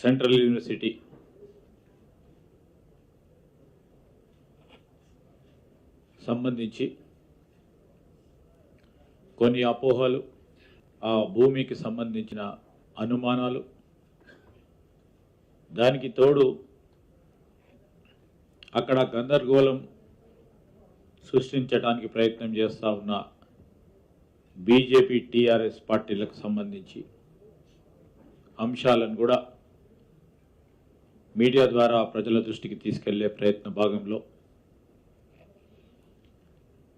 Central university సంబంధించి కొన్ని అపోహలు, ఆ భూమికి సంబంధించిన అనుమానాలు, దానికి తోడు అక్కడ గందరగోళం సృష్టించడానికి ప్రయత్నం చేస్తూ ఉన్న బీజేపీ టీఆర్ఎస్ పార్టీలకు సంబంధించి అంశాలను కూడా మీడియా ద్వారా ప్రజల దృష్టికి తీసుకెళ్లే ప్రయత్న భాగంలో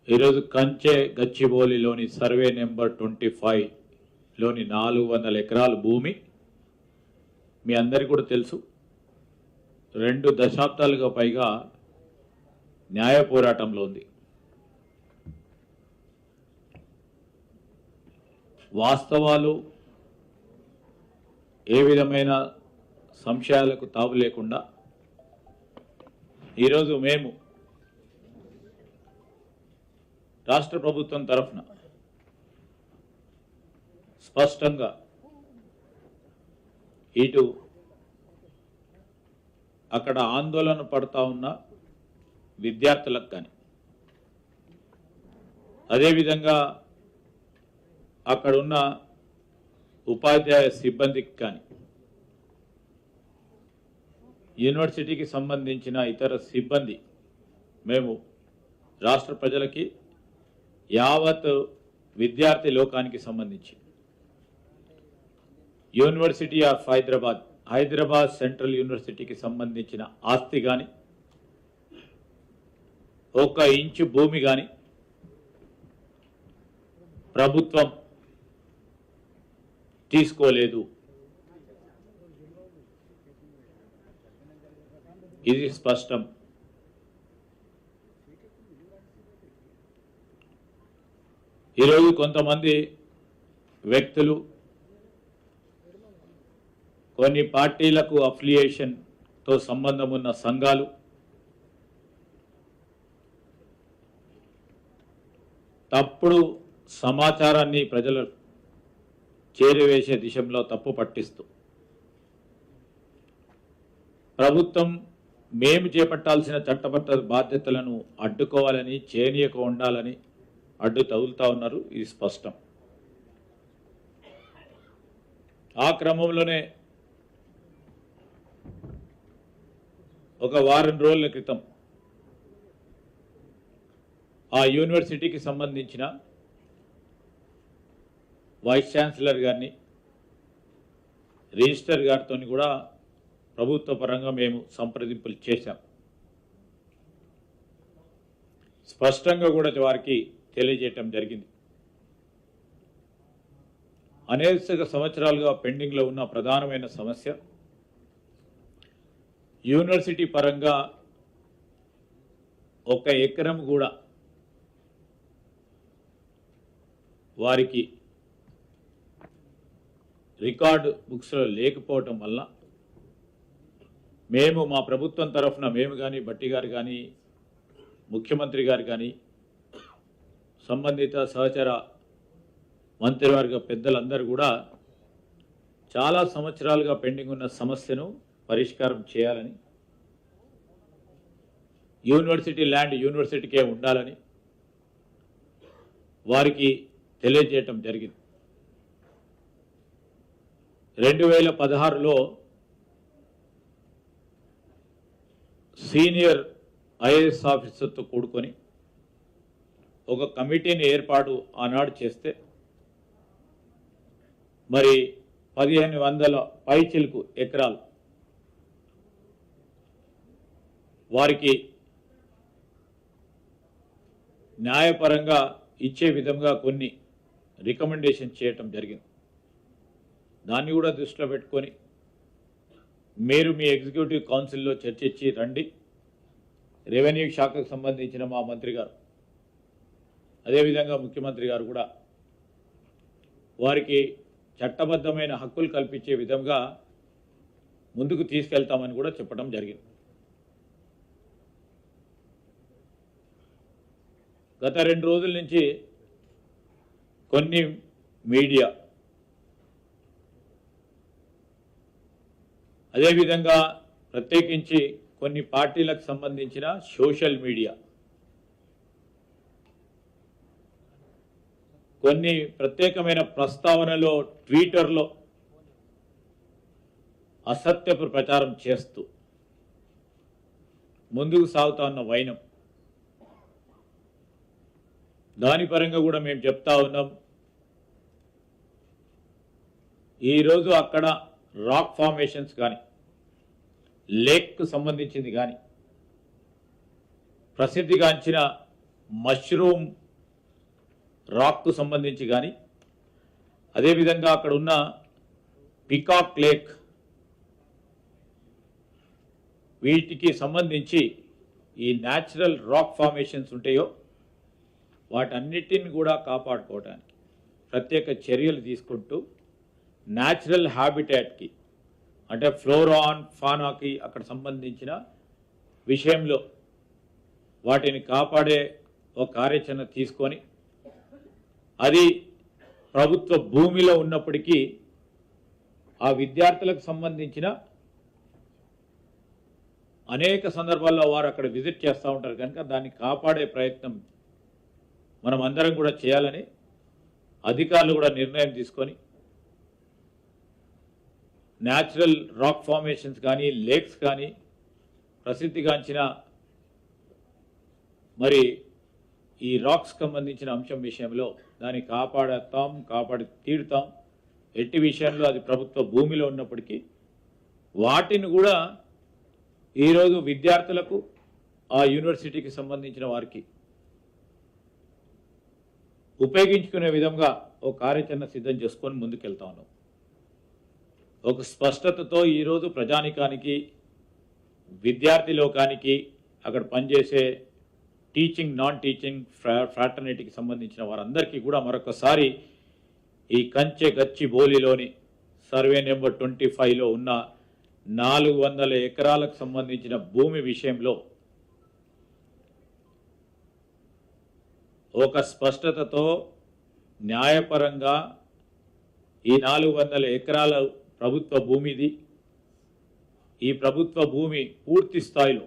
ఈరోజు కంచె గచ్చిబౌలిలోని సర్వే నెంబర్ 25లోని 400 ఎకరాల భూమి మీ అందరికీ కూడా తెలుసు. 2 దశాబ్దాలుగా పైగా న్యాయ పోరాటంలో ఉంది. వాస్తవాలు ఏ విధమైన సంశయాలకు తావు లేకుండా ఈరోజు మేము రాష్ట్ర ప్రభుత్వం తరఫున స్పష్టంగా ఇటు అక్కడ ఆందోళన పడతా ఉన్న విద్యార్థులకు కానీ, అదేవిధంగా అక్కడున్న ఉపాధ్యాయ సిబ్బందికి కానీ, యూనివర్సిటీకి సంబంధించిన ఇతర సిబ్బంది, మేము రాష్ట్ర ప్రజలకి, యావత్ విద్యార్థి లోకానికి సంబంధించి యూనివర్సిటీ ఆఫ్ హైదరాబాద్ సెంట్రల్ యూనివర్సిటీకి సంబంధించిన ఆస్తి కానీ, 1 ఇంచు భూమి కానీ ప్రభుత్వం తీసుకోలేదు. ఇది స్పష్టం. ఈరోజు కొంతమంది వ్యక్తులు, కొన్ని పార్టీలకు అఫిలియేషన్తో సంబంధం ఉన్న సంఘాలు తప్పుడు సమాచారాన్ని ప్రజలు చేరవేసే దిశలో తప్పు పట్టిస్తూ ప్రభుత్వం మేము చేపట్టాల్సిన చట్టబద్ధ బాధ్యతలను అడ్డుకోవాలని, చేయనీయక ఉండాలని అడ్డు తగులుతా ఉన్నారు. ఇది స్పష్టం. ఆ క్రమంలోనే ఒక వారం రోజుల క్రితం ఆ యూనివర్సిటీకి సంబంధించిన వైస్ ఛాన్సలర్ గారిని, రిజిస్టర్ గారితో కూడా ప్రభుత్వ పరంగా మేము సంప్రదింపులు చేశాం. స్పష్టంగా కూడా వారికి తెలియజేయటం జరిగింది. అనేక సంవత్సరాలుగా పెండింగ్లో ఉన్న ప్రధానమైన సమస్య యూనివర్సిటీ పరంగా 1 ఎకరం కూడా వారికి రికార్డు బుక్స్లో లేకపోవటం వల్ల మేము మా ప్రభుత్వం తరఫున మేము కానీ, భట్టి గారు కానీ, ముఖ్యమంత్రి గారు కానీ, సంబంధిత సహచర మంత్రివర్గ పెద్దలందరూ కూడా చాలా సంవత్సరాలుగా పెండింగ్ ఉన్న సమస్యను పరిష్కారం చేయాలని, యూనివర్సిటీ ల్యాండ్ యూనివర్సిటీకే ఉండాలని వారికి తెలియజేయటం జరిగింది. 2016లో సీనియర్ ఐఏఎస్ ఆఫీసర్తో కూడుకొని ఒక కమిటీని ఏర్పాటు ఆనాడు చేస్తే మరి 1500 పైచిలుకు ఎకరాలు వారికి న్యాయపరంగా ఇచ్చే విధంగా కొన్ని రికమెండేషన్ చేయటం జరిగింది. దాన్ని కూడా దృష్టిలో పెట్టుకొని మీరు మీ ఎగ్జిక్యూటివ్ కౌన్సిల్లో చర్చించి రండి. రెవెన్యూ శాఖకు సంబంధించిన మా మంత్రి గారు, అదేవిధంగా ముఖ్యమంత్రి గారు కూడా వారికి చట్టబద్ధమైన హక్కులు కల్పించే విధంగా ముందుకు తీసుకెళ్తామని కూడా చెప్పడం జరిగింది. గత 2 రోజుల నుంచి కొన్ని మీడియా అదేవిధంగా ప్రత్యేకించి కొన్ని పార్టీలకు సంబంధించిన సోషల్ మీడియా కొన్ని ప్రత్యేకమైన ప్రస్తావనలో ట్విట్టర్లో అసత్యపు ప్రచారం చేస్తూ ముందుకు సాగుతా ఉన్న వైనం దాని పరంగా కూడా మేము చెప్తా ఉన్నాం. ఈరోజు అక్కడ రాక్ ఫార్మేషన్స్ కానీ లేక్కు సంబంధించింది కానీ ప్రసిద్ధిగాంచిన మష్రూమ్ రాక్కు సంబంధించి కానీ అదేవిధంగా అక్కడ ఉన్న పికాక్ లేక్ వీటికి సంబంధించి ఈ న్యాచురల్ రాక్ ఫార్మేషన్స్ ఉంటాయో వాటన్నిటిని కూడా కాపాడుకోవడానికి ప్రత్యేక చర్యలు తీసుకుంటూ న్యాచురల్ హ్యాబిటాట్కి అంటే ఫ్లోరా అండ్ ఫానాకి అక్కడ సంబంధించిన విషయంలో వాటిని కాపాడే ఒక కార్యాచరణ తీసుకొని అది ప్రభుత్వ భూమిలో ఉన్నప్పటికీ ఆ విద్యార్థులకు సంబంధించిన అనేక సందర్భాల్లో వారు అక్కడ విజిట్ చేస్తూ ఉంటారు కనుక దాన్ని కాపాడే ప్రయత్నం మనం అందరం కూడా చేయాలని అధికారులు కూడా నిర్ణయం తీసుకొని న్యాచురల్ రాక్ ఫార్మేషన్స్ కానీ లేక్స్ కానీ ప్రసిద్ధిగాంచిన మరి ఈ రాక్స్ సంబంధించిన అంశం విషయంలో దాన్ని కాపాడి తీరుతాం. ఎట్టి విషయంలో అది ప్రభుత్వ భూమిలో ఉన్నప్పటికీ వాటిని కూడా ఈరోజు విద్యార్థులకు ఆ యూనివర్సిటీకి సంబంధించిన వారికి ఉపయోగించుకునే విధంగా ఒక కార్యాచరణ సిద్ధం చేసుకొని ముందుకెళ్తా ఉన్నాం. ఒక స్పష్టతతో ఈరోజు ప్రజానికానికి విద్యార్థి లోకానికి అక్కడ పనిచేసే టీచింగ్ నాన్ టీచింగ్ ఫ్రాటర్నిటీకి సంబంధించిన వారందరికీ కూడా మరొకసారి ఈ కంచె గచ్చిబౌలిలోని సర్వే నెంబర్ 25లో ఉన్న 400 ఎకరాలకు సంబంధించిన భూమి విషయంలో ఒక స్పష్టతతో న్యాయపరంగా ఈ 400 ఎకరాల ప్రభుత్వ భూమిది. ఈ ప్రభుత్వ భూమి పూర్తి స్థాయిలో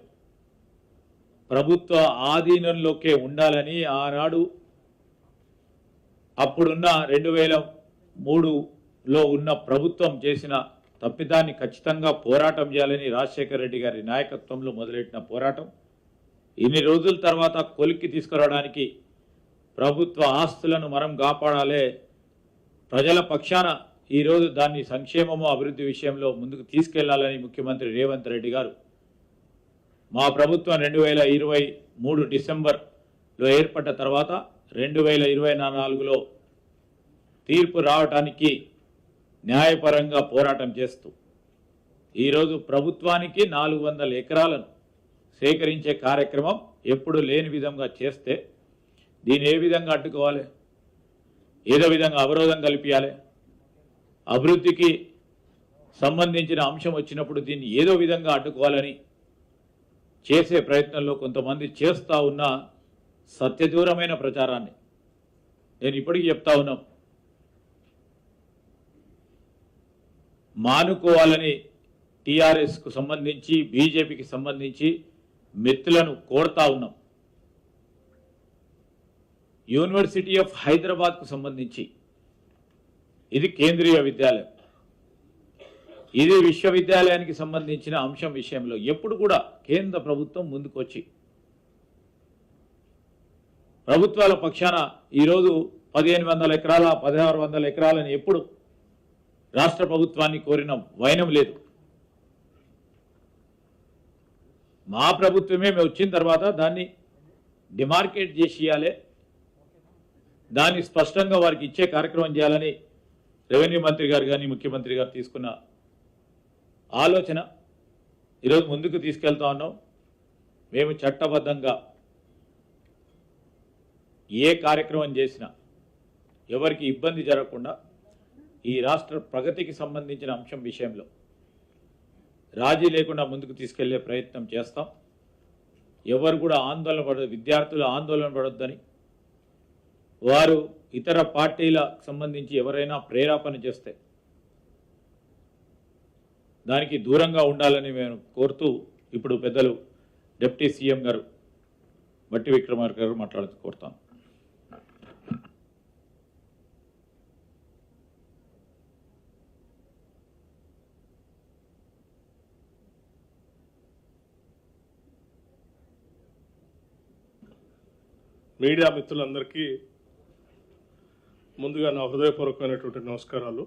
ప్రభుత్వ ఆధీనంలోకే ఉండాలని ఆనాడు అప్పుడున్న 2003లో ఉన్న ప్రభుత్వం చేసిన తప్పిదాన్ని ఖచ్చితంగా పోరాటం చేయాలని రాజశేఖర రెడ్డి గారి నాయకత్వంలో మొదలెట్టిన పోరాటం ఇన్ని రోజుల తర్వాత కొలిక్కి తీసుకురావడానికి ప్రభుత్వ ఆస్తులను మనం కాపాడాలే ప్రజల పక్షాన ఈరోజు దాన్ని సంక్షేమము అభివృద్ధి విషయంలో ముందుకు తీసుకెళ్లాలని ముఖ్యమంత్రి రేవంత్ రెడ్డి గారు మా ప్రభుత్వం 2023 డిసెంబర్లో ఏర్పడ్డ తర్వాత 2024లో తీర్పు రావటానికి న్యాయపరంగా పోరాటం చేస్తూ ఈరోజు ప్రభుత్వానికి 400 ఎకరాలను సేకరించే కార్యక్రమం ఎప్పుడు లేని విధంగా చేస్తే దీన్ని ఏ విధంగా అడ్డుకోవాలి, ఏదో విధంగా అవరోధం కల్పించాలి, అభివృద్ధికి సంబంధించిన అంశం వచ్చినప్పుడు దీన్ని ఏదో విధంగా అడ్డుకోవాలని చేసే ప్రయత్నంలో కొంతమంది చేస్తూ ఉన్న సత్యదూరమైన ప్రచారాన్ని నేను ఇప్పటికీ చెప్తా ఉన్నాం. మానుకోవాలని టీఆర్ఎస్కు సంబంధించి బీజేపీకి సంబంధించి మిత్రులను కోరుతా ఉన్నాం. యూనివర్సిటీ ఆఫ్ హైదరాబాద్కు సంబంధించి ఇది కేంద్రీయ విద్యాలయం, ఇది విశ్వవిద్యాలయానికి సంబంధించిన అంశం విషయంలో ఎప్పుడు కూడా కేంద్ర ప్రభుత్వం ముందుకొచ్చి ప్రభుత్వాల పక్షాన ఈరోజు 1500 ఎకరాల 1600 ఎకరాలని ఎప్పుడు రాష్ట్ర ప్రభుత్వాన్ని కోరిన వైనం లేదు. మా ప్రభుత్వమే మేము వచ్చిన తర్వాత దాన్ని డిమార్కేట్ చేసి ఇవ్వాలి, దాన్ని స్పష్టంగా వారికి ఇచ్చే కార్యక్రమం చేయాలని రెవెన్యూ మంత్రి గారు కానీ ముఖ్యమంత్రి గారు తీసుకున్న ఆలోచన ఈరోజు ముందుకు తీసుకెళ్తా ఉన్నాం. మేము చట్టబద్ధంగా ఏ కార్యక్రమం చేసినా ఎవరికి ఇబ్బంది జరగకుండా ఈ రాష్ట్ర ప్రగతికి సంబంధించిన అంశం విషయంలో రాజీ లేకుండా ముందుకు తీసుకెళ్లే ప్రయత్నం చేస్తాం. ఎవరు కూడా ఆందోళన పడదు, విద్యార్థులు ఆందోళన పడొద్దని, వారు ఇతర పార్టీలకు సంబంధించి ఎవరైనా ప్రేరేపణ చేస్తే దానికి దూరంగా ఉండాలని మేము కోరుతూ ఇప్పుడు పెద్దలు డిప్యూటీ సీఎం గారు బట్టి విక్రమార్క గారు మాట్లాడుతూ కోరుతాను. మీడియా మిత్రులందరికీ ముందుగా నా హృదయపూర్వకమైనటువంటి నమస్కారాలు.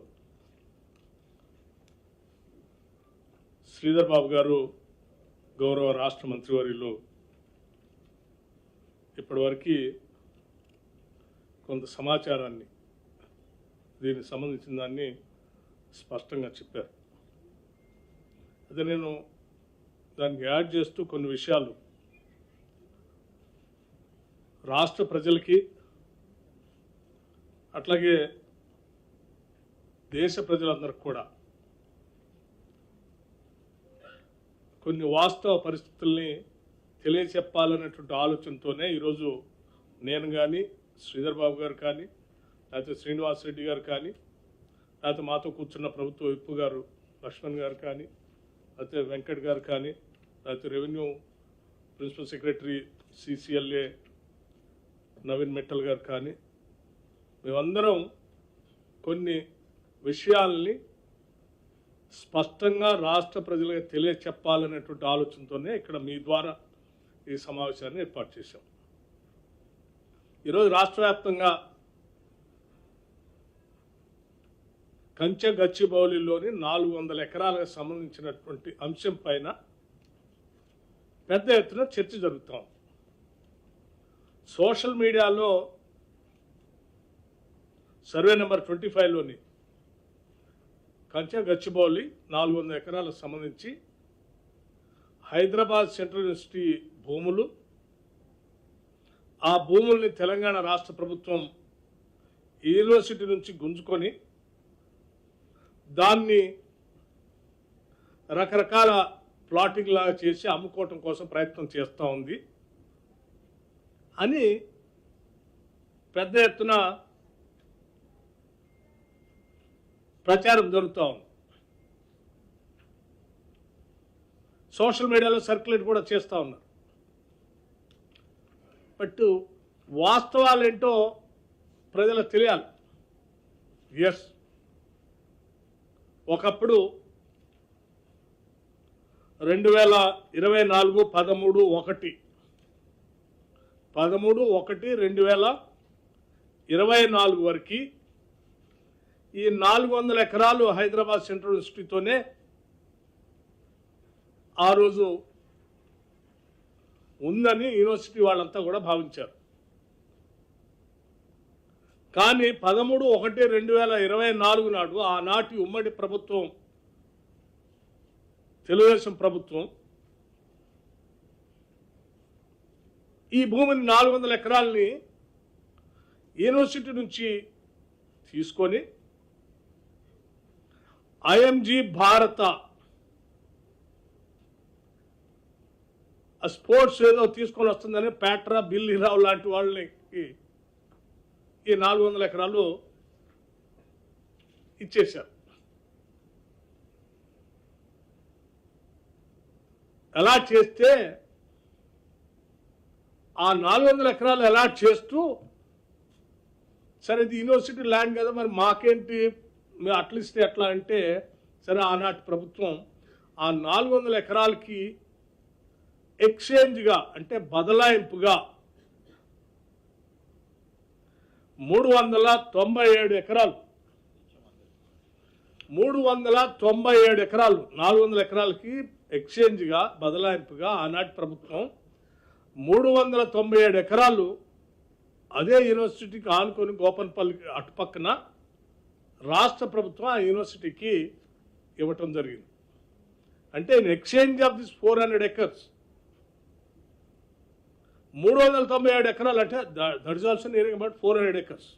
శ్రీధర్ బాబు గారు గౌరవ రాష్ట్ర మంత్రివర్యులు ఇప్పటివరకు కొంత సమాచారాన్ని దీనికి సంబంధించిన దాన్ని స్పష్టంగా చెప్పారు. అదే నేను దానికి యాడ్ చేస్తూ కొన్ని విషయాలు రాష్ట్ర ప్రజలకి అట్లాగే దేశ ప్రజలందరికీ కూడా కొన్ని వాస్తవ పరిస్థితుల్ని తెలియచెప్పాలనేటువంటి ఆలోచనతోనే ఈరోజు నేను కానీ శ్రీధర్ బాబు గారు కానీ లేకపోతే శ్రీనివాస్ రెడ్డి గారు కానీ లేకపోతే మాతో కూర్చున్న ప్రభుత్వ విప్పు గారు లక్ష్మణ్ గారు కానీ లేకపోతే వెంకట్ గారు కానీ లేకపోతే revenue principal secretary CCLA Naveen Mittal గారు కానీ మేమందరం కొన్ని విషయాల్ని స్పష్టంగా రాష్ట్ర ప్రజలకు తెలియచెప్పాలనేటువంటి ఆలోచనతోనే ఇక్కడ మీ ద్వారా ఈ సమావేశాన్ని ఏర్పాటు చేశాం. ఈరోజు రాష్ట్ర వ్యాప్తంగా కంచె గచ్చిబౌలిలోని 400 ఎకరాలకు సంబంధించినటువంటి అంశం పైన పెద్ద ఎత్తున చర్చ జరుగుతాం. సోషల్ మీడియాలో సర్వే నెంబర్ 25లోని కంచె గచ్చిబౌలి 400 ఎకరాలకు సంబంధించి హైదరాబాద్ సెంట్రల్ యూనివర్సిటీ భూములు, ఆ భూముల్ని తెలంగాణ రాష్ట్ర ప్రభుత్వం యూనివర్సిటీ నుంచి గుంజుకొని దాన్ని రకరకాల ప్లాటింగ్ లాగా చేసి అమ్ముకోవటం కోసం ప్రయత్నం చేస్తూ ఉంది అని పెద్ద ఎత్తున ప్రచారం జరుగుతూ ఉంది. సోషల్ మీడియాలో సర్క్యులేట్ కూడా చేస్తూ ఉన్నారు. బట్ వాస్తవాలేంటో ప్రజలకు తెలియాలి. ఎస్, ఒకప్పుడు 2024 13/1/2024 వరకు ఈ 400 ఎకరాలు హైదరాబాద్ సెంట్రల్ యూనివర్సిటీతోనే ఆ రోజు ఉందని యూనివర్సిటీ వాళ్ళంతా కూడా భావించారు. కానీ 13/1/2024 నాడు ఆనాటి ఉమ్మడి ప్రభుత్వం, తెలుగుదేశం ప్రభుత్వం, ఈ భూమిని 400 ఎకరాలని యూనివర్సిటీ నుంచి తీసుకొని IMG భారత స్పోర్ట్స్ ఏదో తీసుకొని వస్తుందని ప్యాట్రా, బిల్లీరావు లాంటి వాళ్ళని ఈ 400 ఎకరాలు ఇచ్చేశారు. అలాట్ చేస్తే ఆ 400 ఎకరాలు అలాట్ చేస్తూ, సరే ఇది యూనివర్సిటీ ల్యాండ్ కదా మరి మాకేంటి, మేము అట్లిస్తే ఎట్లా అంటే, సరే ఆనాటి ప్రభుత్వం ఆ 400 ఎకరాలకి ఎక్స్చేంజ్గా అంటే బదలాయింపుగా 397 ఎకరాలు 397 ఎకరాలు 400 ఎకరాలకి ఎక్స్చేంజ్గా బదలాయింపుగా ఆనాటి ప్రభుత్వం 397 ఎకరాలు అదే యూనివర్సిటీకి ఆనుకొని గోపన్పల్లి అటుపక్కన రాష్ట్ర ప్రభుత్వం ఆ యూనివర్సిటీకి ఇవ్వటం జరిగింది. అంటే in exchange of this 400 acres 397 ఎకరాలు అంటే that is also nearing about 400 acres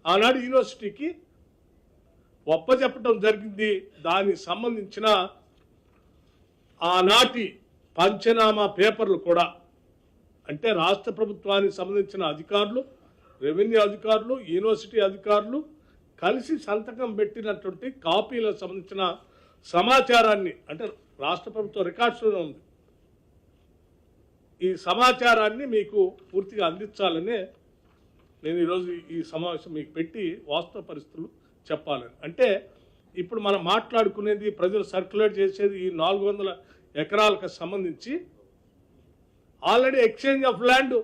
ఆనాడు యూనివర్సిటీకి ఒప్పచెప్పటం జరిగింది. దానికి సంబంధించిన ఆనాటి పంచనామా పేపర్లు కూడా, అంటే రాష్ట్ర ప్రభుత్వానికి సంబంధించిన అధికారులు, రెవెన్యూ అధికారులు, యూనివర్సిటీ అధికారులు కలిసి సంతకం పెట్టినటువంటి కాపీలకు సంబంధించిన సమాచారాన్ని, అంటే రాష్ట్ర ప్రభుత్వ రికార్డ్స్లో ఉంది, ఈ సమాచారాన్ని మీకు పూర్తిగా అందించాలనే నేను ఈరోజు ఈ సమావేశం మీకు పెట్టి వాస్తవ పరిస్థితులు చెప్పాలని. అంటే ఇప్పుడు మనం మాట్లాడుకునేది, ప్రజలు సర్క్యులేట్ చేసేది ఈ 400 ఎకరాలకు సంబంధించి ఆల్రెడీ ఎక్స్చేంజ్ ఆఫ్ ల్యాండ్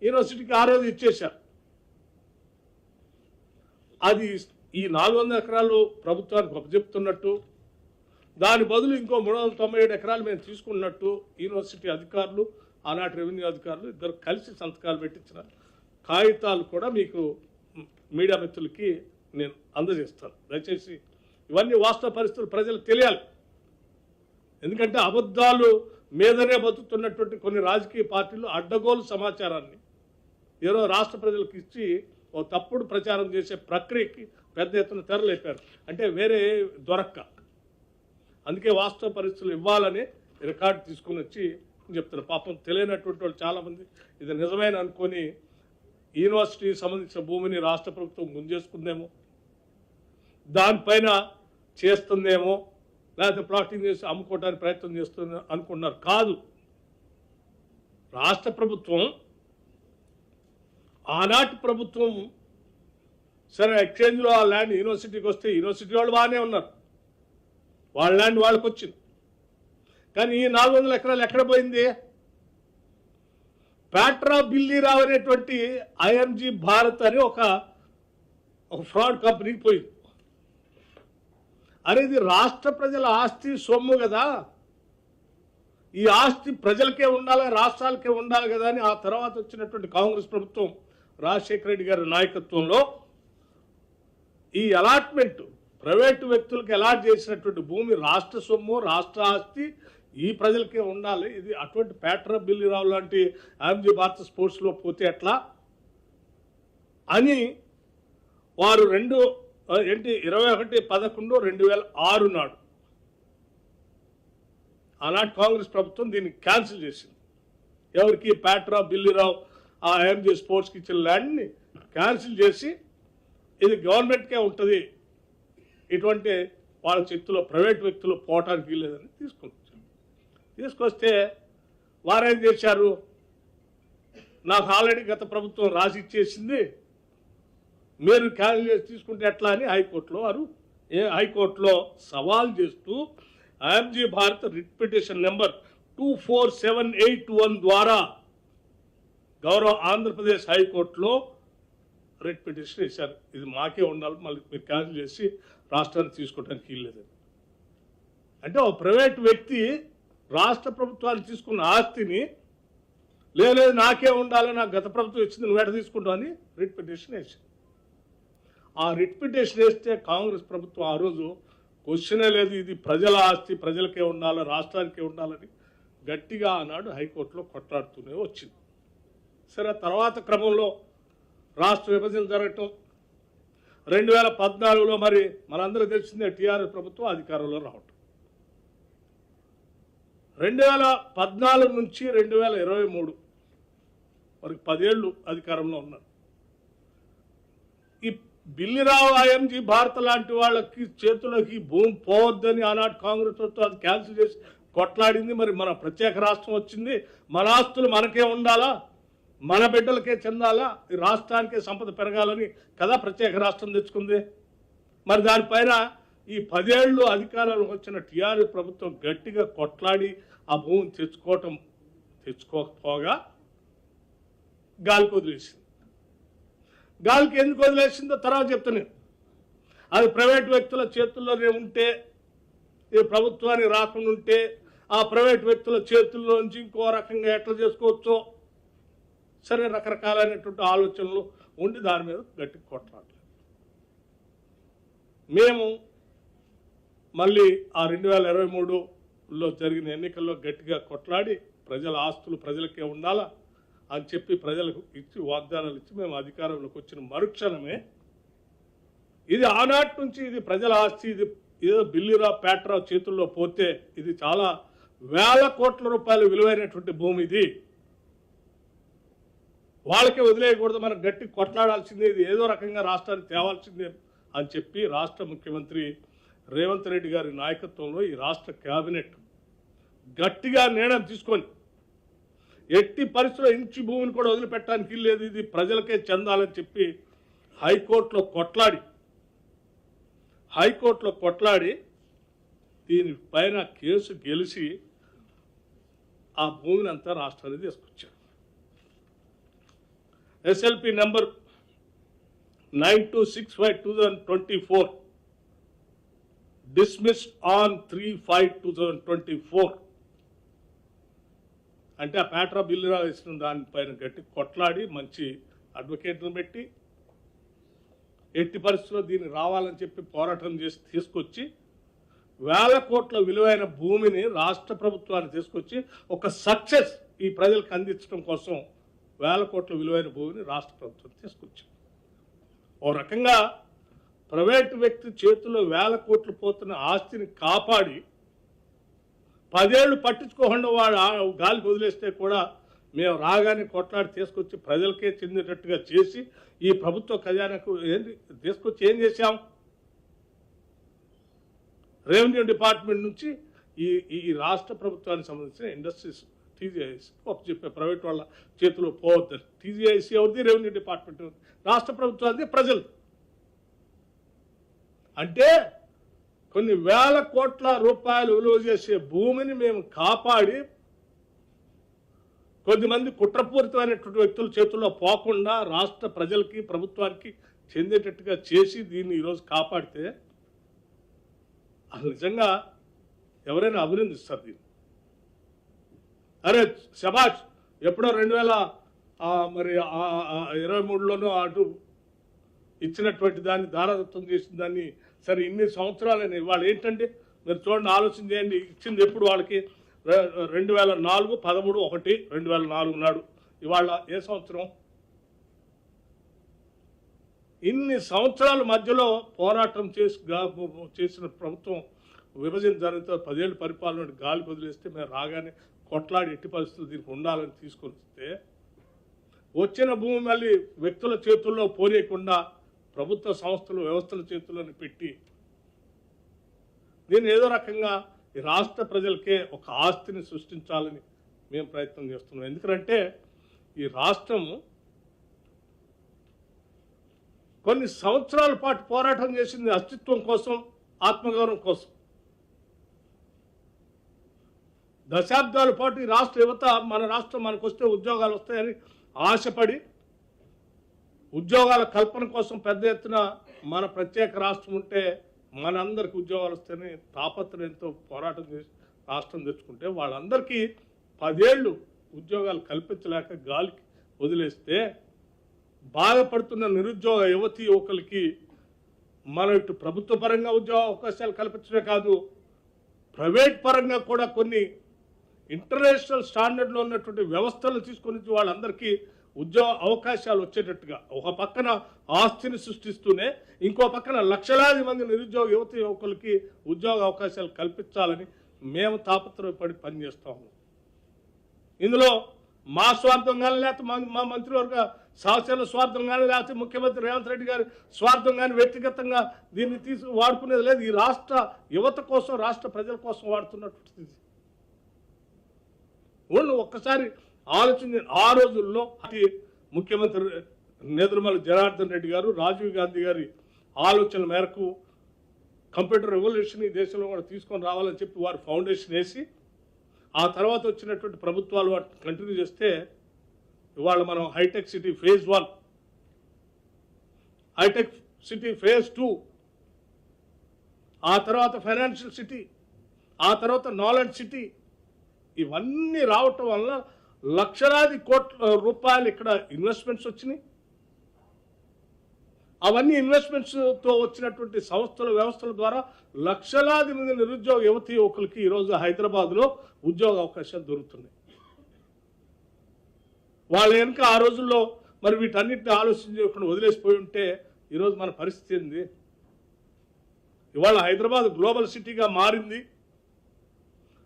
యూనివర్సిటీకి ఆ రోజు ఇచ్చేశారు. అది ఈ 400 ఎకరాలు ప్రభుత్వానికి అప్పచెప్తున్నట్టు, దాని బదులు ఇంకో 397 ఎకరాలు మేము తీసుకున్నట్టు యూనివర్సిటీ అధికారులు, ఆనాటి రెవెన్యూ అధికారులు ఇద్దరు కలిసి సంతకాలు పెట్టించిన కాగితాలు కూడా మీకు మీడియా మిత్రులకి నేను అందజేస్తాను. దయచేసి ఇవన్నీ వాస్తవ పరిస్థితులు ప్రజలకు తెలియాలి. ఎందుకంటే అబద్ధాలు మీదనే బతుకుతున్నటువంటి కొన్ని రాజకీయ పార్టీలు అడ్డగోలు సమాచారాన్ని ఏదో రాష్ట్ర ప్రజలకు ఇచ్చి ఓ తప్పుడు ప్రచారం చేసే ప్రక్రియకి పెద్ద ఎత్తున తెరలేపారు. అంటే వేరే దొరక్క, అందుకే వాస్తవ పరిస్థితులు ఇవ్వాలని రికార్డు తీసుకుని వచ్చి చెప్తున్నారు. పాపం తెలియనటువంటి వాళ్ళు చాలామంది ఇది నిజమైన అనుకొని యూనివర్సిటీకి సంబంధించిన భూమిని రాష్ట్ర ప్రభుత్వం గుంజేసుకుందేమో, దానిపైన చేస్తుందేమో, లేకపోతే ప్లాటింగ్ చేసి అమ్ముకోవడానికి ప్రయత్నం చేస్తుంది అనుకున్నారు. కాదు, రాష్ట్ర ప్రభుత్వం, ఆనాటి ప్రభుత్వం సరే ఎక్స్చేంజ్లో ఆ ల్యాండ్ యూనివర్సిటీకి వస్తే యూనివర్సిటీ వాళ్ళు బాగానే ఉన్నారు, వాళ్ళ ల్యాండ్ వాళ్ళకి వచ్చింది. కానీ ఈ 400 ఎకరాలు ఎక్కడ పోయింది? ప్యాట్రా బిల్లీరావు అనేటువంటి ఐఎంజీ భారత్ అని ఒక ఫ్రాడ్ కంపెనీకి పోయింది. అనేది రాష్ట్ర ప్రజల ఆస్తి, సొమ్ము కదా, ఈ ఆస్తి ప్రజలకే ఉండాలి, రాష్ట్రాలకే ఉండాలి కదా అని ఆ తర్వాత వచ్చినటువంటి కాంగ్రెస్ ప్రభుత్వం రాజశేఖర రెడ్డి గారి నాయకత్వంలో ఈ అలాట్మెంట్ ప్రైవేటు వ్యక్తులకు అలాట్ చేసినటువంటి భూమి రాష్ట్ర సొమ్ము, రాష్ట్ర ఆస్తి, ఈ ప్రజలకే ఉండాలి. ఇది అటువంటి ప్యాట్రా బిల్లీరావు లాంటి ఐఎంజీ భారత్ స్పోర్ట్స్లో పోతే ఎట్లా అని వారు 21/11/2006 నాడు ఆనాటి కాంగ్రెస్ ప్రభుత్వం దీన్ని క్యాన్సిల్ చేసింది. ఎవరికి? ప్యాట్రా బిల్లీరావు ఆ ఐఎంజీ స్పోర్ట్స్కి ఇచ్చిన ల్యాండ్ని క్యాన్సిల్ చేసి ఇది గవర్నమెంట్కే ఉంటుంది, ఇటువంటి వాళ్ళ చేతిలో ప్రైవేట్ వ్యక్తులు పోవటానికి వీల్లేదని తీసుకొస్తే వారేం చేశారు? నాకు ఆల్రెడీ గత ప్రభుత్వం రాసి ఇచ్చేసింది, మీరు క్యాన్సిల్ చేసి తీసుకుంటే ఎట్లా అని హైకోర్టులో సవాల్ చేస్తూ IMG Bharat writ petition number 24781 ద్వారా గౌరవ ఆంధ్రప్రదేశ్ హైకోర్టులో రిట్ పిటిషన్ వేశారు. ఇది మాకే ఉండాలి, మళ్ళీ మీరు క్యాన్సిల్ చేసి రాష్ట్రాన్ని తీసుకోవడానికి వీల్లేదని. అంటే ఒక ప్రైవేట్ వ్యక్తి రాష్ట్ర ప్రభుత్వాన్ని తీసుకున్న ఆస్తిని లేదు నాకే ఉండాలి, నాకు గత ప్రభుత్వం ఇచ్చింది, నువ్వు ఎట తీసుకుంటావు అని రిట్ పిటిషన్ వేసింది. ఆ రిట్ పిటిషన్ వేస్తే కాంగ్రెస్ ప్రభుత్వం ఆ రోజు క్వశ్చనే లేదు, ఇది ప్రజల ఆస్తి, ప్రజలకే ఉండాలి, రాష్ట్రానికే ఉండాలని గట్టిగా ఆనాడు హైకోర్టులో కొట్లాడుతూనే వచ్చింది. సరే, తర్వాత క్రమంలో రాష్ట్ర విభజన జరగటం, 2014లో మరి మనందరికీ తెలిసిందే టీఆర్ఎస్ ప్రభుత్వం అధికారంలో రావటం, 2014 నుంచి 2023 వరకు 10 ఏళ్ళు అధికారంలో ఉన్నారు. ఈ బిల్లీరావు ఐఎంజీ భారత్ లాంటి వాళ్ళకి చేతులకి భూమి పోవద్దని ఆనాటి కాంగ్రెస్ ప్రభుత్వం అది క్యాన్సిల్ చేసి కొట్లాడింది. మరి మన ప్రత్యేక రాష్ట్రం వచ్చింది, మన ఆస్తులు మనకే ఉండాలా, మన బిడ్డలకే చెందాలా, ఈ రాష్ట్రానికే సంపద పెరగాలని కదా ప్రత్యేక రాష్ట్రం తెచ్చుకుంది. మరి దానిపైన ఈ 10 ఏళ్ళు అధికారంలోకి వచ్చిన టీఆర్ఎస్ ప్రభుత్వం గట్టిగా కొట్లాడి ఆ భూమిని తెచ్చుకోకపోగా గాలికి వదిలేసింది. గాలికి ఎందుకు వదిలేసిందో తర్వాత చెప్తున్నాను. అది ప్రైవేట్ వ్యక్తుల చేతుల్లోనే ఉంటే, ఈ ప్రభుత్వానికి రాకుండా ఉంటే ఆ ప్రైవేట్ వ్యక్తుల చేతుల్లో నుంచి ఇంకో రకంగా ఎట్లా చేసుకోవచ్చో సరే రకరకాలైనటువంటి ఆలోచనలు ఉండి దాని మీద గట్టిగా కొట్లాడలేదు. మేము మళ్ళీ ఆ 2023లో జరిగిన ఎన్నికల్లో గట్టిగా కొట్లాడి ప్రజల ఆస్తులు ప్రజలకే ఉండాలా అని చెప్పి ప్రజలకు ఇచ్చి వాగ్దానాలు ఇచ్చి మేము అధికారంలోకి వచ్చిన మరుక్షణమే ఇది ఆనాటి నుంచి ఇది ప్రజల ఆస్తి, ఇది ఏదో బిల్లీరావు ప్యాట్రావు చేతుల్లో పోతే ఇది చాలా వేల కోట్ల రూపాయలు విలువైనటువంటి భూమి, ఇది వాళ్ళకే వదిలేయకూడదు, మనం గట్టి కొట్లాడాల్సిందే, ఇది ఏదో రకంగా రాష్ట్రానికి తేవాల్సిందే అని చెప్పి రాష్ట్ర ముఖ్యమంత్రి రేవంత్ రెడ్డి గారి నాయకత్వంలో ఈ రాష్ట్ర కేబినెట్ గట్టిగా నిర్ణయం తీసుకొని ఎట్టి పరిస్థితుల్లో ఇంచి భూమిని కూడా వదిలిపెట్టడానికి లేదు, ఇది ప్రజలకే చెందాలని చెప్పి హైకోర్టులో కొట్లాడి దీనిపైన కేసు గెలిచి ఆ భూమిని అంతా రాష్ట్రానికి తీసుకొచ్చారు. ఎస్ఎల్పి నెంబర్ 9265/2024 dismissed on 3/5/2024 అంటే ఆ పేట్రా బిల్లు రాసిన దానిపైన గట్టి కొట్లాడి మంచి అడ్వకేట్ను పెట్టి ఎట్టి పరిస్థితుల్లో దీన్ని రావాలని చెప్పి పోరాటం చేసి తీసుకొచ్చి వేల కోట్ల విలువైన భూమిని రాష్ట్ర ప్రభుత్వాన్ని తీసుకొచ్చి ఒక సక్సెస్ ఈ ప్రజలకు అందించడం కోసం వేల కోట్ల విలువైన భూమిని రాష్ట్ర ప్రభుత్వం తీసుకొచ్చింది. ఓ రకంగా ప్రైవేటు వ్యక్తి చేతుల్లో వేల కోట్లు పోతున్న ఆస్తిని కాపాడి 10 ఏళ్ళు పట్టించుకోకుండా వాడు గాలికి వదిలేస్తే కూడా మేము రాగానే కొట్లాడి తీసుకొచ్చి ప్రజలకే చెందేటట్టుగా చేసి ఈ ప్రభుత్వ ఖజానాకు తీసుకొచ్చి ఏం చేశాం? రెవెన్యూ డిపార్ట్మెంట్ నుంచి ఈ రాష్ట్ర ప్రభుత్వానికి సంబంధించిన ఇండస్ట్రీస్ టీజీఐసి చెప్పే ప్రైవేట్ వాళ్ళ చేతిలో పోవద్దని. టీజీఐసి ఎవరిది? Revenue department. రాష్ట్ర ప్రభుత్వానికి ప్రజలు. అంటే కొన్ని వేల కోట్ల రూపాయలు విలువ చేసే భూమిని మేము కాపాడి కొద్దిమంది కుట్రపూరితమైనటువంటి వ్యక్తుల చేతుల్లో పోకుండా రాష్ట్ర ప్రజలకి ప్రభుత్వానికి చెందేటట్టుగా చేసి దీన్ని ఈరోజు కాపాడితే అసలు నిజంగా ఎవరైనా అభినందిస్తారు దీన్ని. అరే శబాష్, ఎప్పుడో 2023లోనూ అటు ఇచ్చినటువంటి దాన్ని దారదత్తం చేసిన దాన్ని సరే ఇన్ని సంవత్సరాలని ఇవాళ ఏంటంటే మీరు చూడండి, ఆలోచన చేయండి. ఇచ్చింది ఎప్పుడు వాళ్ళకి 2004/13/1/2004 నాడు. ఇవాళ ఏ సంవత్సరం? ఇన్ని సంవత్సరాల మధ్యలో పోరాటం చేసిన ప్రభుత్వం విభజన జరిగితే 10 ఏళ్ళు పరిపాలన గాలి వదిలేస్తే మేము రాగానే కొట్లాడి ఎట్టి పరిస్థితులు దీనికి ఉండాలని తీసుకొని వస్తే వచ్చిన భూమి మళ్ళీ వ్యక్తుల చేతుల్లో పోనీయకుండా ప్రభుత్వ సంస్థలు వ్యవస్థల చేతుల్లోని పెట్టి దీన్ని ఏదో రకంగా ఈ రాష్ట్ర ప్రజలకే ఒక ఆస్తిని సృష్టించాలని మేము ప్రయత్నం చేస్తున్నాం. ఎందుకంటే ఈ రాష్ట్రం కొన్ని సంవత్సరాల పాటు పోరాటం చేసింది అస్తిత్వం కోసం, ఆత్మగౌరవం కోసం. దశాబ్దాల పాటు ఈ రాష్ట్ర యువత మన రాష్ట్రం మనకు వస్తే ఉద్యోగాలు వస్తాయని ఆశపడి ఉద్యోగాల కల్పన కోసం పెద్ద ఎత్తున మన ప్రత్యేక రాష్ట్రం ఉంటే మనందరికి ఉద్యోగాలు వస్తాయని తాపత్రయంతో పోరాటం చేసి రాష్ట్రం తెచ్చుకుంటే వాళ్ళందరికీ 10 ఏళ్ళు ఉద్యోగాలు కల్పించలేక గాలికి వదిలేస్తే బాధపడుతున్న నిరుద్యోగ యువతీ యువకులకి మనం ఇటు ప్రభుత్వ పరంగా ఉద్యోగ అవకాశాలు కల్పించడమే కాదు, ప్రైవేట్ పరంగా కూడా కొన్ని ఇంటర్నేషనల్ స్టాండర్డ్లో ఉన్నటువంటి వ్యవస్థలు తీసుకొని వాళ్ళందరికీ ఉద్యోగ అవకాశాలు వచ్చేటట్టుగా ఒక పక్కన ఆస్తిని సృష్టిస్తూనే ఇంకో పక్కన లక్షలాది మంది నిరుద్యోగ యువత యువకులకి ఉద్యోగ అవకాశాలు కల్పించాలని మేము తాపత్రయపడి పనిచేస్తాము. ఇందులో మా స్వార్థం కానీ లేకపోతే మా మంత్రివర్గ సహచరుల స్వార్థం కానీ లేకపోతే ముఖ్యమంత్రి రేవంత్ రెడ్డి గారి స్వార్థం కానీ వ్యక్తిగతంగా దీన్ని వాడుకునేది లేదు. ఈ రాష్ట్ర యువత కోసం, రాష్ట్ర ప్రజల కోసం వాడుతున్నటువంటిది. ఒక్కసారి ఆలోచించి ఆ రోజుల్లో ముఖ్యమంత్రి నేదురుమల జనార్దన్ రెడ్డి గారు రాజీవ్ గాంధీ గారి ఆలోచన మేరకు కంప్యూటర్ రెవల్యూషన్ ఈ దేశంలో కూడా తీసుకొని రావాలని చెప్పి వారు ఫౌండేషన్ వేసి ఆ తర్వాత వచ్చినటువంటి ప్రభుత్వాలు వాటిని కంటిన్యూ చేస్తే ఇవాళ మనం hitech city phase 1, hitech city phase 2, ఆ తర్వాత ఫైనాన్షియల్ సిటీ, ఆ తర్వాత నాలెడ్జ్ సిటీ, ఇవన్నీ రావటం వల్ల లక్షలాది కోట్ల రూపాయలు ఇక్కడ ఇన్వెస్ట్మెంట్స్ వచ్చినాయి. అవన్నీ ఇన్వెస్ట్మెంట్స్తో వచ్చినటువంటి సంస్థల వ్యవస్థల ద్వారా లక్షలాది మంది నిరుద్యోగ యువతీ యువకులకి ఈరోజు హైదరాబాద్లో ఉద్యోగ అవకాశాలు దొరుకుతున్నాయి. వాళ్ళ వెనుక ఆ రోజుల్లో మరి వీటన్నిటిని ఆలోచించకుండా వదిలేసిపోయి ఉంటే ఈరోజు మన పరిస్థితి ఏంది? ఇవాళ హైదరాబాద్ గ్లోబల్ సిటీగా మారింది.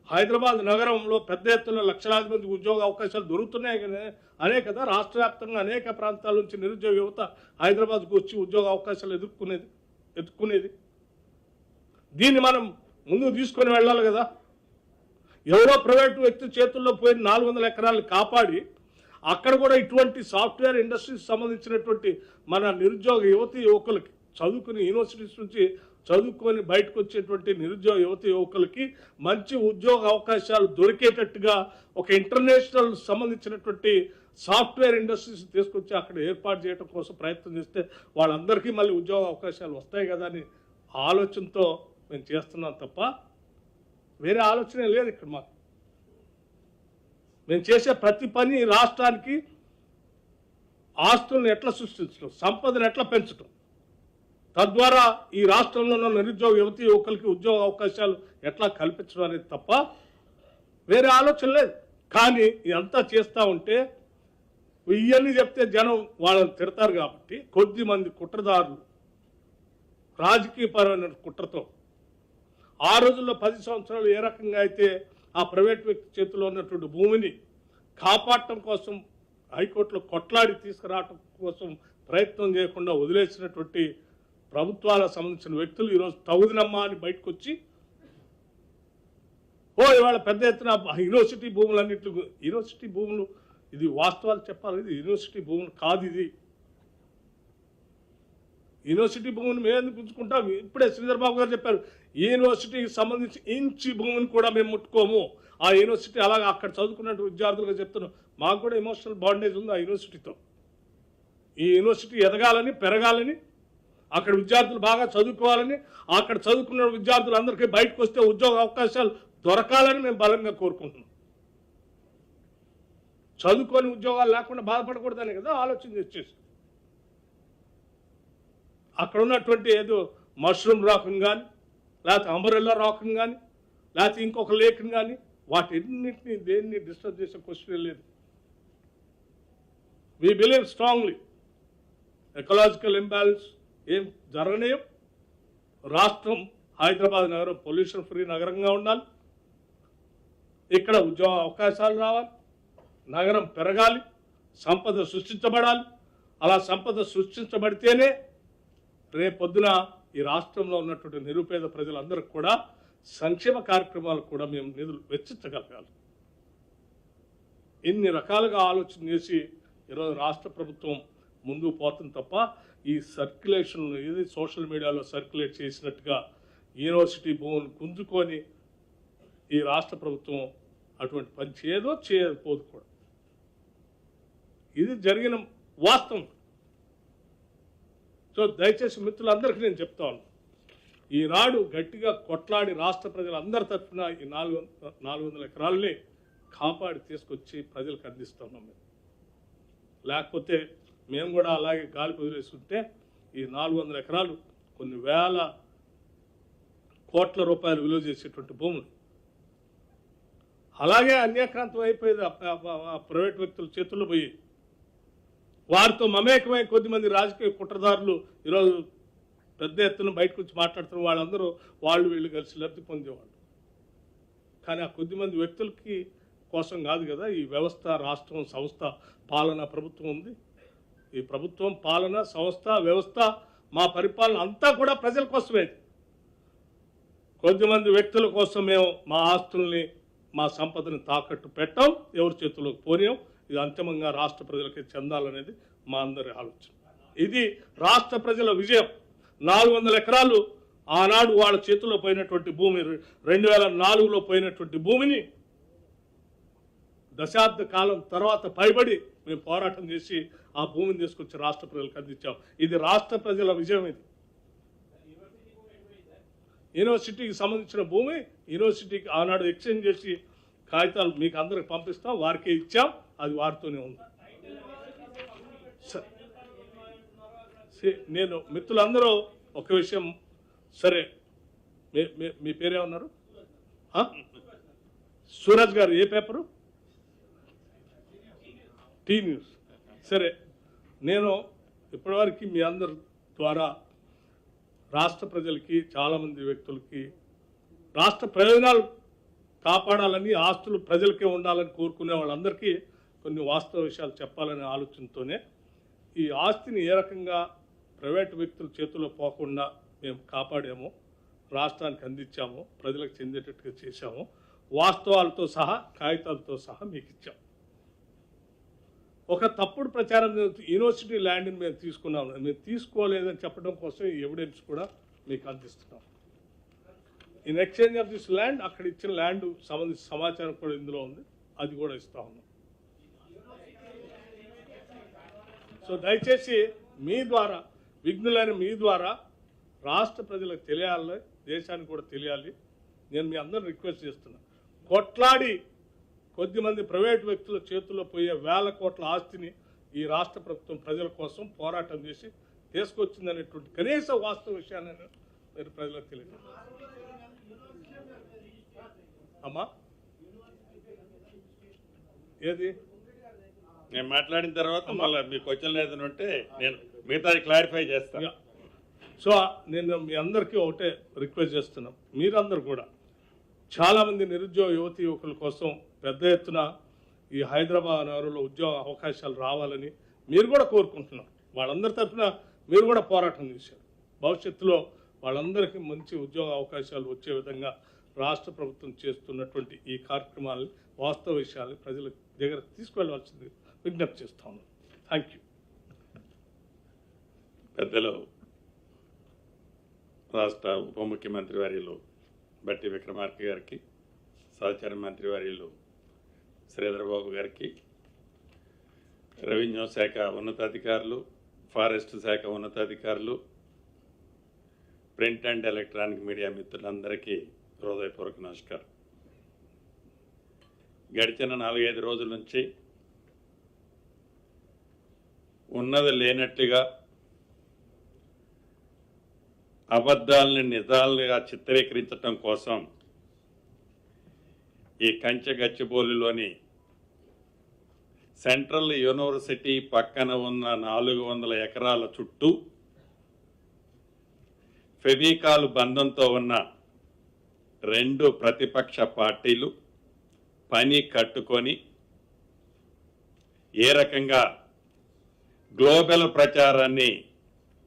హైదరాబాద్ నగరంలో పెద్ద ఎత్తున లక్షలాది మంది ఉద్యోగ అవకాశాలు దొరుకుతున్నాయి అనే కదా రాష్ట్ర వ్యాప్తంగా అనేక ప్రాంతాల నుంచి నిరుద్యోగ యువత హైదరాబాద్కు వచ్చి ఉద్యోగ అవకాశాలు ఎదుర్కొనేది. ఎత్తుకునేది? దీన్ని మనం ముందుకు తీసుకొని వెళ్ళాలి కదా. ఎవరో ప్రైవేటు వ్యక్తి చేతుల్లో పోయిన 400 ఎకరాలు కాపాడి అక్కడ కూడా ఇటువంటి సాఫ్ట్వేర్ ఇండస్ట్రీస్ సంబంధించినటువంటి మన నిరుద్యోగ యువకులకి చదువుకుని యూనివర్సిటీస్ నుంచి చదువుకొని బయటకు వచ్చేటువంటి నిరుద్యోగ యువకులకి మంచి ఉద్యోగ అవకాశాలు దొరికేటట్టుగా ఒక ఇంటర్నేషనల్ సంబంధించినటువంటి సాఫ్ట్వేర్ ఇండస్ట్రీస్ తీసుకొచ్చి అక్కడ ఏర్పాటు చేయడం కోసం ప్రయత్నం చేస్తే వాళ్ళందరికీ మళ్ళీ ఉద్యోగ అవకాశాలు వస్తాయి కదా అని ఆలోచనతో మేము చేస్తున్నాం తప్ప వేరే ఆలోచనే లేదు ఇక్కడ మాకు. మేము చేసే ప్రతి పని రాష్ట్రానికి ఆస్తులను ఎట్లా సృష్టించడం, సంపదను ఎట్లా పెంచడం, తద్వారా ఈ రాష్ట్రంలో ఉన్న నిరుద్యోగ యువకులకి ఉద్యోగ అవకాశాలు ఎట్లా కల్పించడం అనేది తప్ప వేరే ఆలోచన లేదు. కానీ ఇదంతా చేస్తూ ఉంటే ఇవన్నీ చెప్తే జనం వాళ్ళని తిడతారు కాబట్టి కొద్ది మంది కుట్రదారులు రాజకీయపరమైన కుట్రతో ఆ రోజుల్లో 10 సంవత్సరాలు ఏ రకంగా అయితే ఆ ప్రైవేట్ వ్యక్తి చేతిలో ఉన్నటువంటి భూమిని కాపాడటం కోసం హైకోర్టులో కొట్లాడి తీసుకురావటం కోసం ప్రయత్నం చేయకుండా వదిలేసినటువంటి ప్రభుత్వాలకు సంబంధించిన వ్యక్తులు ఈరోజు తగుదినమ్మా అని బయటకు వచ్చి ఇవాళ పెద్ద ఎత్తున యూనివర్సిటీ భూములన్నింటి యూనివర్సిటీ భూములు, ఇది వాస్తవాలు చెప్పాలి, ఇది యూనివర్సిటీ భూములు కాదు. ఇది యూనివర్సిటీ భూమిని మేము ఎందుకు పుంజుకుంటాం? ఇప్పుడే శ్రీధర్ బాబు గారు చెప్పారు, ఈ యూనివర్సిటీకి సంబంధించి ఇంచి భూమిని కూడా మేము ముట్టుకోము. ఆ యూనివర్సిటీ అలాగే అక్కడ చదువుకున్నట్టు విద్యార్థులుగా చెప్తున్నాం. మాకు కూడా ఎమోషనల్ బాండేజ్ ఉంది ఆ యూనివర్సిటీతో. ఈ యూనివర్సిటీ ఎదగాలని, పెరగాలని, అక్కడ విద్యార్థులు బాగా చదువుకోవాలని, అక్కడ చదువుకున్న విద్యార్థులందరికీ బయటకు వస్తే ఉద్యోగ అవకాశాలు దొరకాలని మేము బలంగా కోరుకుంటున్నాం. చదువుకొని ఉద్యోగాలు లేకుండా బాధపడకూడదని కదా ఆలోచన చేసేసి అక్కడ ఉన్నటువంటి ఏదో మష్రూమ్ రాకం కానీ, లేకపోతే అంబరెల్లా రాకం కానీ, లేకపోతే ఇంకొక లేఖను కానీ వాటిన్నింటినీ దేన్ని డిస్టర్బ్ చేసే క్వశ్చన్ లేదు. We believe strongly ecological imbalance ఏం జరగనేయం. రాష్ట్రం హైదరాబాద్ నగరం పొల్యూషన్ ఫ్రీ నగరంగా ఉండాలి, ఇక్కడ ఉద్యోగ అవకాశాలు రావాలి, నగరం పెరగాలి, సంపద సృష్టించబడాలి. అలా సంపద సృష్టించబడితేనే రేపొద్దున ఈ రాష్ట్రంలో ఉన్నటువంటి నిరుపేద ప్రజలందరికీ కూడా సంక్షేమ కార్యక్రమాలు కూడా మేము నిధులు వెచ్చించగలగాలి. ఇన్ని రకాలుగా ఆలోచన చేసి ఈరోజు రాష్ట్ర ప్రభుత్వం ముందుకు పోతుంది తప్ప ఈ సర్క్యులేషన్ ఏది సోషల్ మీడియాలో సర్క్యులేట్ చేసినట్టుగా యూనివర్సిటీ భూములు గుంజుకొని ఈ రాష్ట్ర ప్రభుత్వం అటువంటి పని చేయకపోదు కూడా. ఇది జరిగిన వాస్తవం. సో దయచేసి మిత్రులందరికీ నేను చెప్తా ఉన్నాను, ఈనాడు గట్టిగా కొట్లాడి రాష్ట్ర ప్రజలందరి తరఫున ఈ 400 ఎకరాలని కాపాడి తీసుకొచ్చి ప్రజలకు అందిస్తున్నాం మేము. లేకపోతే మేము కూడా అలాగే గాలి వదిలేస్తుంటే ఈ 400 ఎకరాలు కొన్ని వేల కోట్ల రూపాయలు విలువ చేసేటువంటి భూములు అలాగే అన్యాక్రాంతం అయిపోయేది ప్రైవేట్ వ్యక్తుల చేతుల్లో పోయి వారితో మమేకమై కొద్దిమంది రాజకీయ కుట్రదారులు ఈరోజు పెద్ద ఎత్తున బయటకు వచ్చి మాట్లాడుతున్న వాళ్ళందరూ వీళ్ళు కలిసి లబ్ధి పొందేవాళ్ళు. కానీ ఆ కొద్దిమంది వ్యక్తులకి కోసం కాదు కదా ఈ వ్యవస్థ, రాష్ట్రం, సంస్థ, పాలన, ప్రభుత్వం ఉంది. ఈ ప్రభుత్వం, పాలన, సంస్థ, వ్యవస్థ, మా పరిపాలన అంతా కూడా ప్రజల కోసమే. కొద్దిమంది వ్యక్తుల కోసం మేము మా ఆస్తుల్ని, మా సంపదని తాకట్టు పెట్టాం, ఎవరి చేతుల్లోకి పోనీయం. ఇది అంతిమంగా రాష్ట్ర ప్రజలకి చెందాలనేది మా అందరి ఆలోచన. ఇది రాష్ట్ర ప్రజల విజయం. 400 ఎకరాలు ఆనాడు వాళ్ళ చేతుల్లో పోయినటువంటి భూమి, 2004లో పోయినటువంటి భూమిని దశాబ్ద కాలం తర్వాత పైబడి మేము పోరాటం చేసి ఆ భూమిని తీసుకొచ్చి రాష్ట్ర ప్రజలకు అందించాం. ఇది రాష్ట్ర ప్రజల విజయం. ఇది యూనివర్సిటీకి సంబంధించిన భూమి యూనివర్సిటీకి ఆనాడు ఎక్స్చేంజ్ చేసి కాగితాలు మీకు అందరికి పంపిస్తాం, వారికే ఇచ్చాం, అది వారితోనే ఉంది. నేను మిత్రులందరూ ఒక విషయం, సరే మీ పేరే ఉన్నారు? సూరజ్ గారు ఏ పేపరు? Tea news. సరే, నేను ఇప్పటివరకు మీ అందరి ద్వారా రాష్ట్ర ప్రజలకి, చాలామంది వ్యక్తులకి రాష్ట్ర ప్రయోజనాలు కాపాడాలని, ఆస్తులు ప్రజలకే ఉండాలని కోరుకునే వాళ్ళందరికీ కొన్ని వాస్తవ విషయాలు చెప్పాలనే ఆలోచనతోనే ఈ ఆస్తిని ఏ రకంగా ప్రైవేటు వ్యక్తుల చేతుల్లో పోకుండా మేము కాపాడామో, రాష్ట్రానికి అందించామో, ప్రజలకు చెందేటట్టుగా చేశామో, వాస్తవాలతో సహా కాగితాలతో సహా మీకు ఇచ్చాం. ఒక తప్పుడు ప్రచారం యూనివర్సిటీ ల్యాండ్ని మేము తీసుకున్నాం, మేము తీసుకోలేదని చెప్పడం కోసం ఈ ఎవిడెన్స్ కూడా మీకు అందిస్తున్నాం. In exchange of this land, అక్కడ ఇచ్చిన ల్యాండ్ సంబంధించిన సమాచారం కూడా ఇందులో ఉంది, అది కూడా ఇస్తా ఉన్నాం. సో దయచేసి మీ ద్వారా, విఘ్నులైన మీ ద్వారా రాష్ట్ర ప్రజలకు తెలియాలి, దేశానికి కూడా తెలియాలి. నేను మీ అందరిని రిక్వెస్ట్ చేస్తున్నా, కొట్లాడి కొద్దిమంది ప్రైవేట్ వ్యక్తుల చేతుల్లో పోయే వేల కోట్ల ఆస్తిని ఈ రాష్ట్ర ప్రభుత్వం ప్రజల కోసం పోరాటం చేసి తీసుకొచ్చిందనేటువంటి కనీస వాస్తవ విషయాన్ని మీరు ప్రజలకు తెలియదు. అమ్మా ఏది నేను మాట్లాడిన తర్వాత మళ్ళీ మీ క్వశ్చన్ ఏదైనా ఉంటే నేను మిగతాది క్లారిఫై చేస్తాను. సో నేను మీ అందరికీ ఒకటే రిక్వెస్ట్ చేస్తున్నాం, మీరందరూ కూడా చాలామంది నిరుద్యోగ యువతి యువకుల కోసం పెద్ద ఎత్తున ఈ హైదరాబాద్ నగరంలో ఉద్యోగ అవకాశాలు రావాలని మీరు కూడా కోరుకుంటున్నారు. వాళ్ళందరి తరఫున మీరు కూడా పోరాటం చేశారు. భవిష్యత్తులో వాళ్ళందరికీ మంచి ఉద్యోగ అవకాశాలు వచ్చే విధంగా రాష్ట్ర ప్రభుత్వం చేస్తున్నటువంటి ఈ కార్యక్రమాలను, వాస్తవ విషయాలు ప్రజల దగ్గర తీసుకువెళ్ళవలసింది విజ్ఞప్తి చేస్తా ఉన్నాను. Thank you. పెద్దలు రాష్ట్ర ఉప ముఖ్యమంత్రి వర్యులు బట్టి విక్రమార్క గారికి, సహచార మంత్రి వర్యులు శ్రీధర్ బాబు గారికి, రెవెన్యూ శాఖ ఉన్నతాధికారులు, ఫారెస్ట్ శాఖ ఉన్నతాధికారులు, ప్రింట్ అండ్ ఎలక్ట్రానిక్ మీడియా మిత్రులందరికీ హృదయపూర్వక నమస్కారం. గడిచిన 4-5 రోజుల నుంచి ఉన్నది లేనట్లుగా అబద్ధాలని నిజాలుగా చిత్రీకరించడం కోసం ఈ కంచె గచ్చిబౌలిలోని సెంట్రల్ యూనివర్సిటీ పక్కన ఉన్న 400 ఎకరాల చుట్టూ ఫెవికాల్ బంధంతో ఉన్న 2 ప్రతిపక్ష పార్టీలు పని కట్టుకొని ఏ రకంగా గ్లోబల్ ప్రచారాన్ని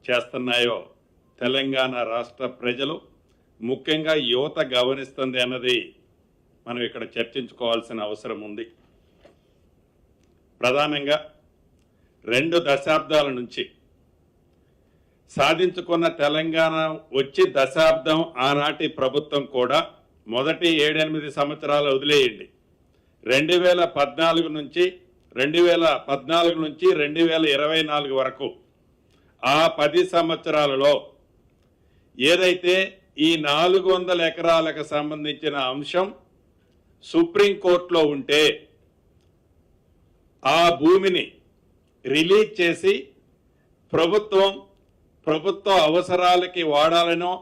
చేస్తున్నాయో తెలంగాణ రాష్ట్ర ప్రజలు, ముఖ్యంగా యువత గమనిస్తుంది అన్నది మనం ఇక్కడ చర్చించుకోవాల్సిన అవసరం ఉంది. ప్రధానంగా 2 దశాబ్దాల నుంచి సాధించుకున్న తెలంగాణ వచ్చి దశాబ్దం ఆనాటి ప్రభుత్వం కూడా మొదటి 7-8 సంవత్సరాలు వదిలేయండి, 2014 నుంచి 2024 వరకు ఆ 10 సంవత్సరాలలో ఏదైతే ఈ 400 ఎకరాలకు సంబంధించిన అంశం సుప్రీంకోర్టులో ఉంటే ఆ భూమిని రిలీజ్ చేసి ప్రభుత్వ అవసరాలకి వాడాలనో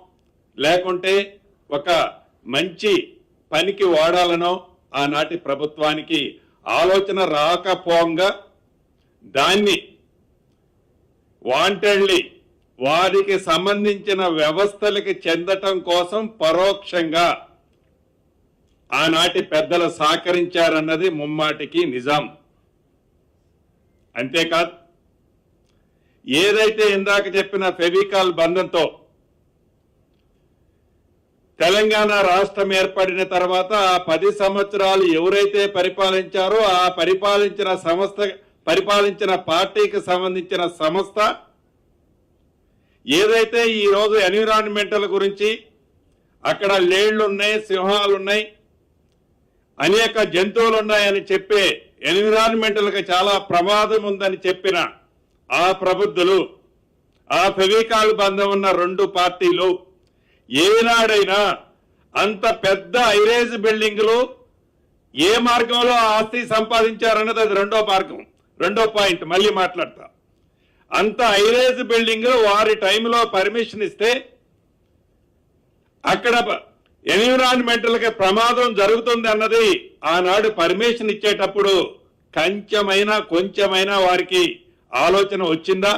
లేకుంటే ఒక మంచి పనికి వాడాలనో ఆనాటి ప్రభుత్వానికి ఆలోచన రాకపోగా దాన్ని వాంటెడ్లీ వారికి సంబంధించిన వ్యవస్థలకి చెందటం కోసం పరోక్షంగా ఆనాటి పెద్దలు సహకరించారన్నది ముమ్మాటికి నిజం. అంతేకాదు, ఏదైతే ఇందాక చెప్పిన ఫెవికాల్ బంధంతో తెలంగాణ రాష్ట్రం ఏర్పడిన తర్వాత ఆ 10 సంవత్సరాలు ఎవరైతే పరిపాలించారో ఆ పరిపాలించిన పార్టీకి సంబంధించిన సంస్థ ఏదైతే ఈరోజు ఎన్విరాన్మెంటల్ గురించి అక్కడ లేళ్లు ఉన్నాయి, సింహాలు ఉన్నాయి, అనేక జంతువులు ఉన్నాయని చెప్పే ఎన్విరాన్మెంటల్కి చాలా ప్రమాదం ఉందని చెప్పిన ఆ ప్రబుద్ధులు, ఆ ఫెవికాల్ బంధం ఉన్న 2 పార్టీలు ఏనాడైనా అంత పెద్ద ఐరేజ్ బిల్డింగ్లు ఏ మార్గంలో ఆస్తి సంపాదించారన్నది అది రెండో పాయింట్ మళ్ళీ మాట్లాడతా. అంత ఐరేజ్ బిల్డింగ్ వారి టైంలో పర్మిషన్ ఇస్తే అక్కడ ఎన్విరాన్మెంటల్ కి ప్రమాదం జరుగుతుంది అన్నది ఆనాడు పర్మిషన్ ఇచ్చేటప్పుడు కొంచెమైనా వారికి ఆలోచన వచ్చిందా?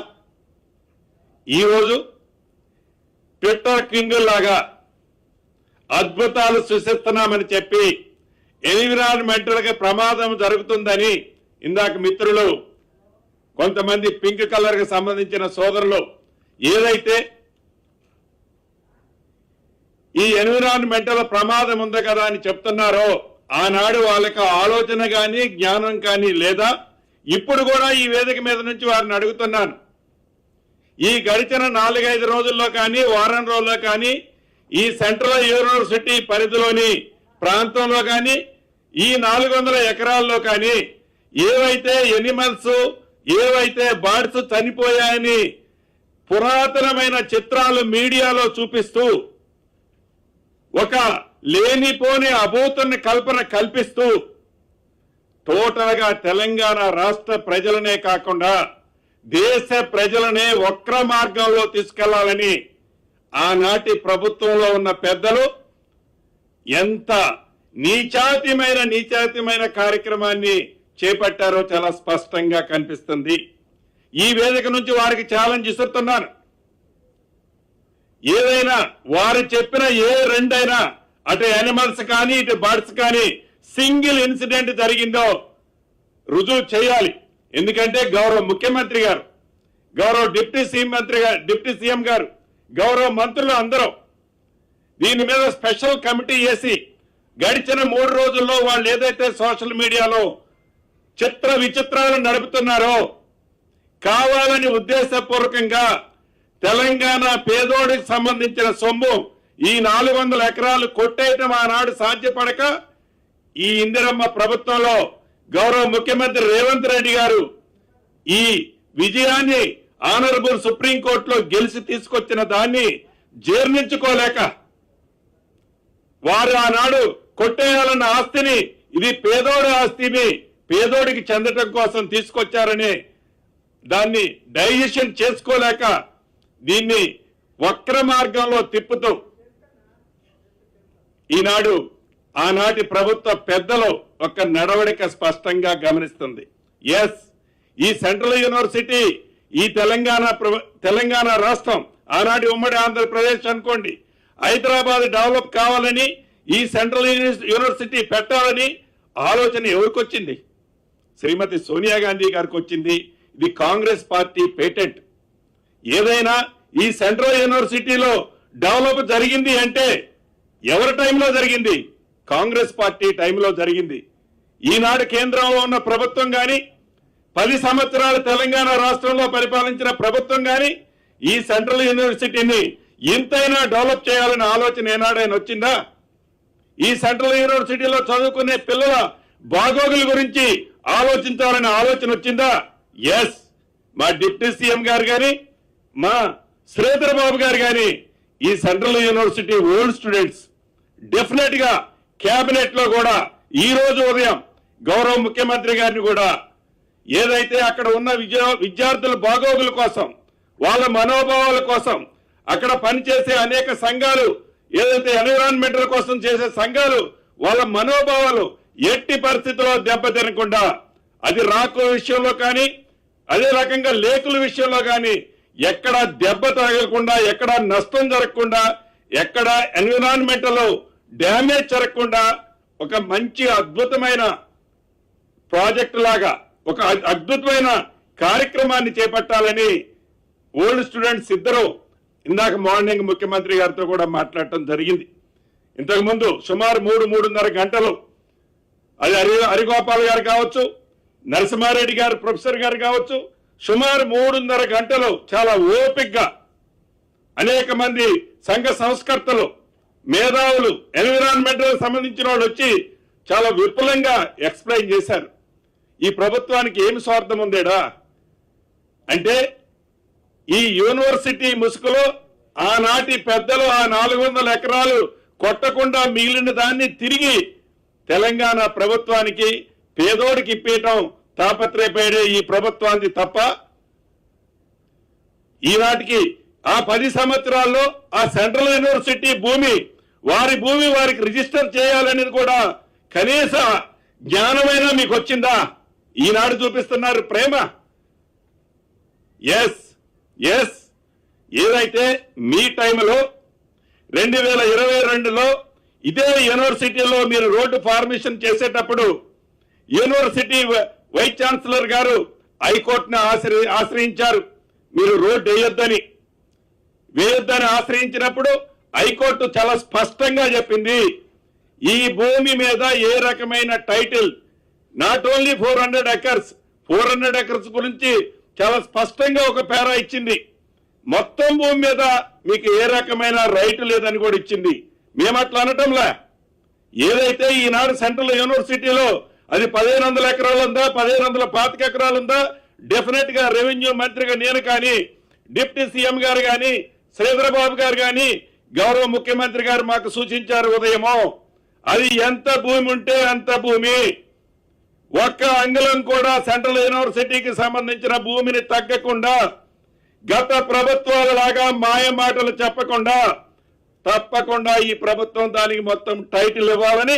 ఈరోజు ట్విట్టర్ కింగ్ లాగా అద్భుతాలు సృష్టిస్తున్నామని చెప్పి ఎన్విరాన్మెంటల్ కి ప్రమాదం జరుగుతుందని ఇందాక మిత్రులు కొంతమంది పింక్ కలర్ కి సంబంధించిన సోదరులు ఏదైతే ఈ ఎన్విరాన్మెంటల్ ప్రమాదం ఉంది కదా అని చెప్తున్నారో ఆనాడు వాళ్ళకి ఆలోచన కానీ జ్ఞానం కానీ లేదా? ఇప్పుడు కూడా ఈ వేదిక మీద నుంచి వారిని అడుగుతున్నాను, ఈ గడిచిన 4-5 రోజుల్లో కానీ వారం రోజుల్లో కానీ ఈ సెంట్రల్ యూనివర్సిటీ పరిధిలోని ప్రాంతంలో కానీ ఈ 400 ఎకరాల్లో కానీ ఏవైతే ఎనిమల్స్ ఏవైతే బర్డ్స్ చనిపోయాయని పురాతనమైన చిత్రాలు మీడియాలో చూపిస్తూ ఒక లేనిపోని అభూతుని కల్పన కల్పిస్తూ టోటల్ గా తెలంగాణ రాష్ట్ర ప్రజలనే కాకుండా దేశ ప్రజలనే వక్ర మార్గంలో తీసుకెళ్లాలని ఆనాటి ప్రభుత్వంలో ఉన్న పెద్దలు ఎంత నీచాతిమైన కార్యక్రమాన్ని చేపట్టారో చాలా స్పష్టంగా కనిపిస్తుంది. ఈ వేదిక నుంచి వారికి ఛాలెంజ్ ఇస్తున్నాను. ఏదైనా వారు చెప్పిన ఏ రెండైనా అటు యానిమల్స్ కానీ ఇటు బర్డ్స్ కానీ సింగిల్ ఇన్సిడెంట్ జరిగిందో రుజువు చేయాలి. ఎందుకంటే గౌరవ ముఖ్యమంత్రి గారు, గౌరవ డిప్యూటీ సీఎం గారు, గౌరవ మంత్రులు అందరూ దీని మీద స్పెషల్ కమిటీ వేసి గడిచిన 3 రోజుల్లో వాళ్ళు ఏదైతే సోషల్ మీడియాలో చిత్ర విచిత్రాలు నడుపుతున్నారో కావాలని ఉద్దేశపూర్వకంగా తెలంగాణ పేదోడికి సంబంధించిన సొమ్ము ఈ 400 ఎకరాలు కొట్టేయటం ఆనాడు సాధ్యపడక ఈ ఇందిరమ్మ ప్రభుత్వంలో గౌరవ ముఖ్యమంత్రి రేవంత్ రెడ్డి గారు ఈ విజయాన్ని ఆనరబుల్ సుప్రీంకోర్టులో గెలిచి తీసుకొచ్చిన దాన్ని జీర్ణించుకోలేక వారు ఆనాడు కొట్టేయాలన్న ఆస్తిని ఇది పేదోడి ఆస్తిని పేదోడికి చెందటం కోసం తీసుకొచ్చారని దాన్ని డైజెషన్ చేసుకోలేక దీన్ని వక్ర మార్గంలో తిప్పుతూ ఈనాడు ఆనాటి ప్రభుత్వ పెద్దలు ఒక నడవడిక స్పష్టంగా గమనిస్తుంది. ఎస్, ఈ సెంట్రల్ యూనివర్సిటీ ఈ తెలంగాణ రాష్ట్రం ఆనాటి ఉమ్మడి ఆంధ్రప్రదేశ్ అనుకోండి, హైదరాబాద్ డెవలప్ కావాలని ఈ సెంట్రల్ యూనివర్సిటీ పెట్టాలని ఆలోచన ఎవరికి వచ్చింది? శ్రీమతి సోనియా గాంధీ గారికి వచ్చింది. ఇది కాంగ్రెస్ పార్టీ పేటెంట్. ఏదైనా ఈ సెంట్రల్ యూనివర్సిటీలో డెవలప్ జరిగింది అంటే ఎవరి టైంలో జరిగింది? కాంగ్రెస్ పార్టీ టైంలో జరిగింది. ఈనాడు కేంద్రంలో ఉన్న ప్రభుత్వం కానీ 10 సంవత్సరాలు తెలంగాణ రాష్ట్రంలో పరిపాలించిన ప్రభుత్వం కానీ ఈ సెంట్రల్ యూనివర్సిటీని ఇంతైనా డెవలప్ చేయాలనే ఆలోచన ఏనాడైనా వచ్చిందా? ఈ సెంట్రల్ యూనివర్సిటీలో చదువుకునే పిల్లల బాగోగుల గురించి ఆలోచించాలనే ఆలోచన వచ్చిందా? ఎస్, మా డిప్యూటీ సీఎం గారు కానీ మా శ్రీధర్ బాబు గారు కానీ ఈ central university old students definite గా కేబినెట్ లో కూడా ఈ రోజు ఉదయం గౌరవ ముఖ్యమంత్రి గారిని కూడా ఏదైతే అక్కడ ఉన్న విద్యార్థుల బాగోగుల కోసం వాళ్ళ మనోభావాల కోసం అక్కడ పనిచేసే అనేక సంఘాలు ఏదైతే ఎన్విరాన్మెంటల్ కోసం చేసే సంఘాలు వాళ్ళ మనోభావాలు ఎట్టి పరిస్థితుల్లో దెబ్బతినకుండా అది రాకు విషయంలో కానీ అదే రకంగా లేకుల విషయంలో కానీ ఎక్కడ దెబ్బ తగలకుండా ఎక్కడ నష్టం జరగకుండా ఎక్కడ ఎన్విరాన్మెంటల్ డ్యామేజ్ జరగకుండా ఒక మంచి అద్భుతమైన ప్రాజెక్ట్ లాగా ఒక అద్భుతమైన కార్యక్రమాన్ని చేపట్టాలని ఓల్డ్ స్టూడెంట్స్ ఇద్దరు ఇందాక మార్నింగ్ ముఖ్యమంత్రి గారితో కూడా మాట్లాడటం జరిగింది. ఇంతకుముందు సుమారు 3-3.5 గంటలు అది హరిగోపాల్ గారు కావచ్చు, నరసింహారెడ్డి గారు ప్రొఫెసర్ గారు కావచ్చు, సుమారు 3.5 గంటలు చాలా ఓపికగా అనేక మంది సంఘ సంస్కర్తలు మేధావులు ఎన్విరాన్మెంటల్ సంబంధించిన వాళ్ళు వచ్చి చాలా విపులంగా ఎక్స్ప్లెయిన్ చేశారు. ఈ ప్రభుత్వానికి ఏమి స్వార్థం ఉందేడా అంటే ఈ యూనివర్సిటీ ముసుగులో ఆనాటి పెద్దలు ఆ 400 ఎకరాలు కొట్టకుండా మిగిలిన దాన్ని తిరిగి తెలంగాణ ప్రభుత్వానికి పేదోడికి ఇప్పేయటం తాపత్రయపడే ఈ ప్రభుత్వానికి తప్ప ఈనాటికి ఆ 10 సంవత్సరాల్లో ఆ సెంట్రల్ యూనివర్సిటీ వారి భూమి వారికి రిజిస్టర్ చేయాలనేది కూడా కనీస జ్ఞానమైనా మీకు వచ్చిందా? ఈనాడు చూపిస్తున్నారు ప్రేమ. ఎస్ ఏదైతే మీ టైంలో 2022లో ఇదే యూనివర్సిటీలో మీరు రోడ్డు ఫార్మేషన్ చేసేటప్పుడు యూనివర్సిటీ వైస్ ఛాన్సలర్ గారు హైకోర్టును ఆశ్రయించారు. మీరు రోడ్డు వేయొద్దని ఆశ్రయించినప్పుడు హైకోర్టు చాలా స్పష్టంగా చెప్పింది, ఈ భూమి మీద ఏ రకమైన title, not only 400 acres, 400 acres గురించి చాలా స్పష్టంగా ఒక పేరా ఇచ్చింది. మొత్తం భూమి మీద మీకు ఏ రకమైన రైట్ లేదని కూడా ఇచ్చింది. మేము అట్లా అనటంలా. ఏదైతే ఈనాడు సెంట్రల్ యూనివర్సిటీలో అది 1500 ఎకరాలు ఉందా, 1525 ఎకరాలు ఉందా, డెఫినెట్ గా రెవెన్యూ మంత్రిగా నేను కానీ, డిప్యూటీ సీఎం గారు కానీ, శ్రీధరబాబు గారు కానీ, గౌరవ ముఖ్యమంత్రి గారు మాకు సూచించారు ఉదయమో, అది ఎంత భూమి ఉంటే అంత భూమి, ఒక్క అంగుళం కూడా సెంట్రల్ యూనివర్సిటీకి సంబంధించిన భూమిని తగ్గకుండా, గత ప్రభుత్వాల లాగా మాయ మాటలు చెప్పకుండా తప్పకుండా ఈ ప్రభుత్వం దానికి మొత్తం టైటిల్ ఇవ్వాలని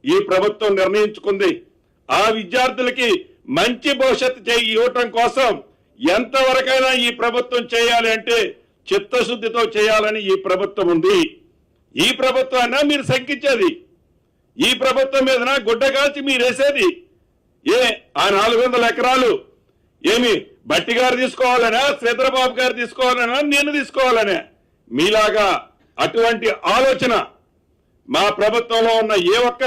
ఈ ప్రభుత్వం నిర్ణయించుకుంది. ఆ విద్యార్థులకి మంచి భవిష్యత్తు ఇవ్వటం కోసం ఎంతవరకైనా ఈ ప్రభుత్వం చేయాలి అంటే చిత్తశుద్ధితో చేయాలని ఈ ప్రభుత్వం ఉంది. ఈ ప్రభుత్వాన్ని మీరు శంకించేది, ఈ ప్రభుత్వం మీదన గుడ్డ కాల్చి మీరు వేసేది ఆ 400 ఎకరాలు ఏమి బట్టి గారు తీసుకోవాలనా, శ్రీధరబాబు గారు తీసుకోవాలనా, నేను తీసుకోవాలనే? మీలాగా అటువంటి ఆలోచన మా ప్రభుత్వంలో ఉన్న ఏ ఒక్క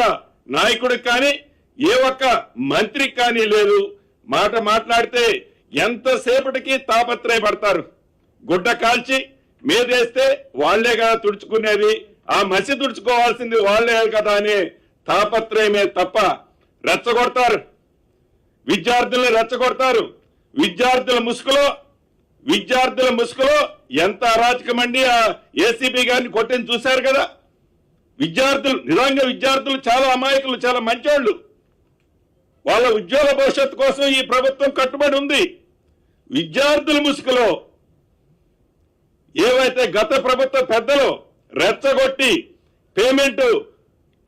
నాయకుడికి కానీ ఏ ఒక్క మంత్రికి కానీ లేదు. మాట మాట్లాడితే ఎంతసేపటికి తాపత్రయపడతారు. గుడ్డ కాల్చి మీదేస్తే వాళ్లే కదా తుడుచుకునేది, ఆ మసి తుడుచుకోవాల్సింది వాళ్లే కదా అనే తాపత్రయమే తప్ప రెచ్చగొడతారు, విద్యార్థుల్ని రెచ్చగొడతారు. విద్యార్థుల ముసుగులో ఎంత అరాచకమండి ఆ ఏసీబీ గారిని కొట్టింది చూశారు కదా. నిజంగా విద్యార్థులు చాలా అమాయకులు, చాలా మంచోళ్ళు. వాళ్ళ ఉజ్వల భవిష్యత్తు కోసం ఈ ప్రభుత్వం కట్టుబడి ఉంది. విద్యార్థుల ముసుగులో ఏవైతే గత ప్రభుత్వ పెద్దలు రెచ్చగొట్టి పేమెంట్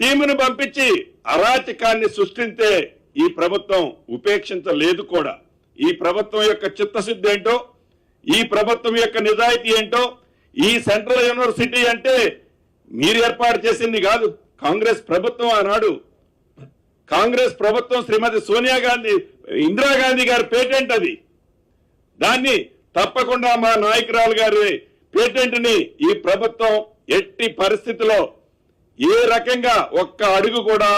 టీమును పంపించి అరాచకాన్ని సృష్టించే ఈ ప్రభుత్వం ఉపేక్షించలేదు కూడా. ఈ ప్రభుత్వం యొక్క చిత్తశుద్ధి ఏంటో, ఈ ప్రభుత్వం యొక్క నిజాయితీ ఏంటో, ఈ సెంట్రల్ యూనివర్సిటీ అంటే మీరు ఏర్పాటు చేసింది కాదు, కాంగ్రెస్ ప్రభుత్వం ఆనాడు, కాంగ్రెస్ ప్రభుత్వం శ్రీమతి సోనియా గాంధీ, ఇందిరాగాంధీ గారి పేటెంట్ అది. దాన్ని తప్పకుండా మా నాయకురాలు గారి పేటెంట్ ని ఈ ప్రభుత్వం ఎట్టి పరిస్థితిలో ఏ రకంగా ఒక్క అడుగు కూడా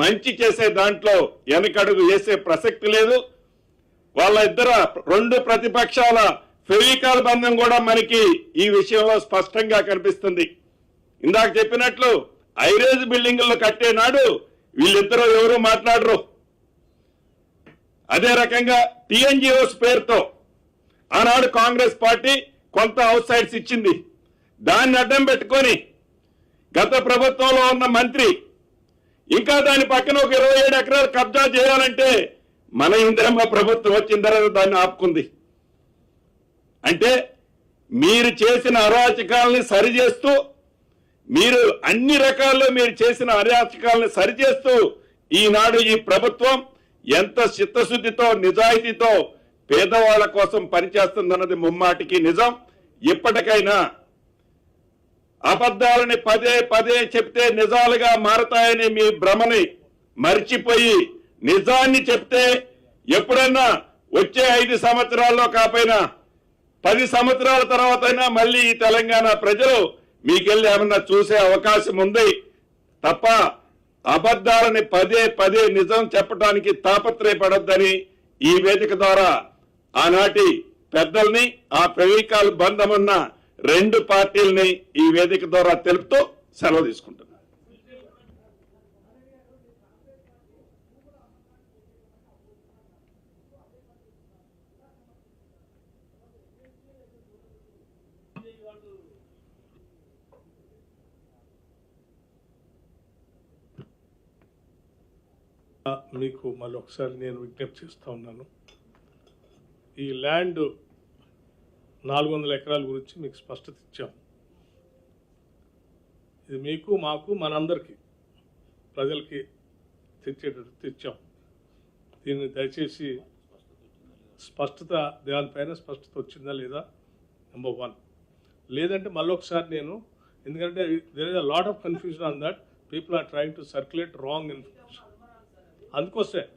మంచి చేసే దాంట్లో వెనకడుగు వేసే ప్రసక్తి లేదు. వాళ్ళ రెండు ప్రతిపక్షాల ఫెవికాల్ బంధం కూడా మనకి ఈ విషయంలో స్పష్టంగా కనిపిస్తుంది. ఇందాక చెప్పినట్లు ఐరేజ్ బిల్డింగుల్లో కట్టే నాడు వీళ్ళిద్దరూ ఎవరు మాట్లాడరు. అదే రకంగా టీఎన్జిఓస్ పేరుతో ఆనాడు కాంగ్రెస్ పార్టీ కొంత అవుట్ సైడ్స్ ఇచ్చింది. దాన్ని అడ్డం పెట్టుకొని గత ప్రభుత్వంలో ఉన్న మంత్రి ఇంకా దాని పక్కన ఒక 27 ఎకరాలు కబ్జా చేయాలంటే మన ఇందిరమ్మ ప్రభుత్వం వచ్చిన తర్వాత దాన్ని ఆపుకుంది. అంటే మీరు చేసిన అరాచకాలని సరిచేస్తూ, మీరు అన్ని రకాల్లో మీరు చేసిన అరాచకాలని సరిచేస్తూ ఈనాడు ఈ ప్రభుత్వం ఎంత చిత్తశుద్ధితో నిజాయితీతో పేదవాళ్ల కోసం పనిచేస్తుందన్నది ముమ్మాటికి నిజం. ఇప్పటికైనా అబద్ధాలని పదే పదే చెప్తే నిజాలుగా మారతాయని మీ భ్రమని మర్చిపోయి నిజాన్ని చెప్తే ఎప్పుడైనా వచ్చే 5 సంవత్సరాల్లో కాకపోయినా 10 సంవత్సరాల తర్వాత అయినా మళ్ళీ ఈ తెలంగాణ ప్రజలు మీకెళ్ళి ఏమన్నా చూసే అవకాశం ఉంది తప్ప అబద్ధాలని పదే పదే నిజం చెప్పడానికి తాపత్రయపడొద్దని ఈ వేదిక ద్వారా ఆనాటి పెద్దల్ని, ఆ ఫెవికాల్ బంధం ఉన్న 2 పార్టీలని ఈ వేదిక ద్వారా తెలుపుతూ సెలవు తీసుకుంటున్నాను. మీకు మళ్ళీ ఒకసారి నేను విజ్ఞప్తి చేస్తూ ఉన్నాను. ఈ ల్యాండ్ 400 ఎకరాల గురించి మీకు స్పష్టత ఇచ్చాం. ఇది మీకు, మాకు, మనందరికీ ప్రజలకి తెచ్చేటట్టు ఇచ్చాం. దీన్ని దయచేసి స్పష్టత, దానిపైన స్పష్టత వచ్చిందా లేదా నెంబర్ 1. లేదంటే మళ్ళీ ఒకసారి నేను, ఎందుకంటే there is a lot of confusion on that, people are trying to circulate wrong information. అందుకోసమే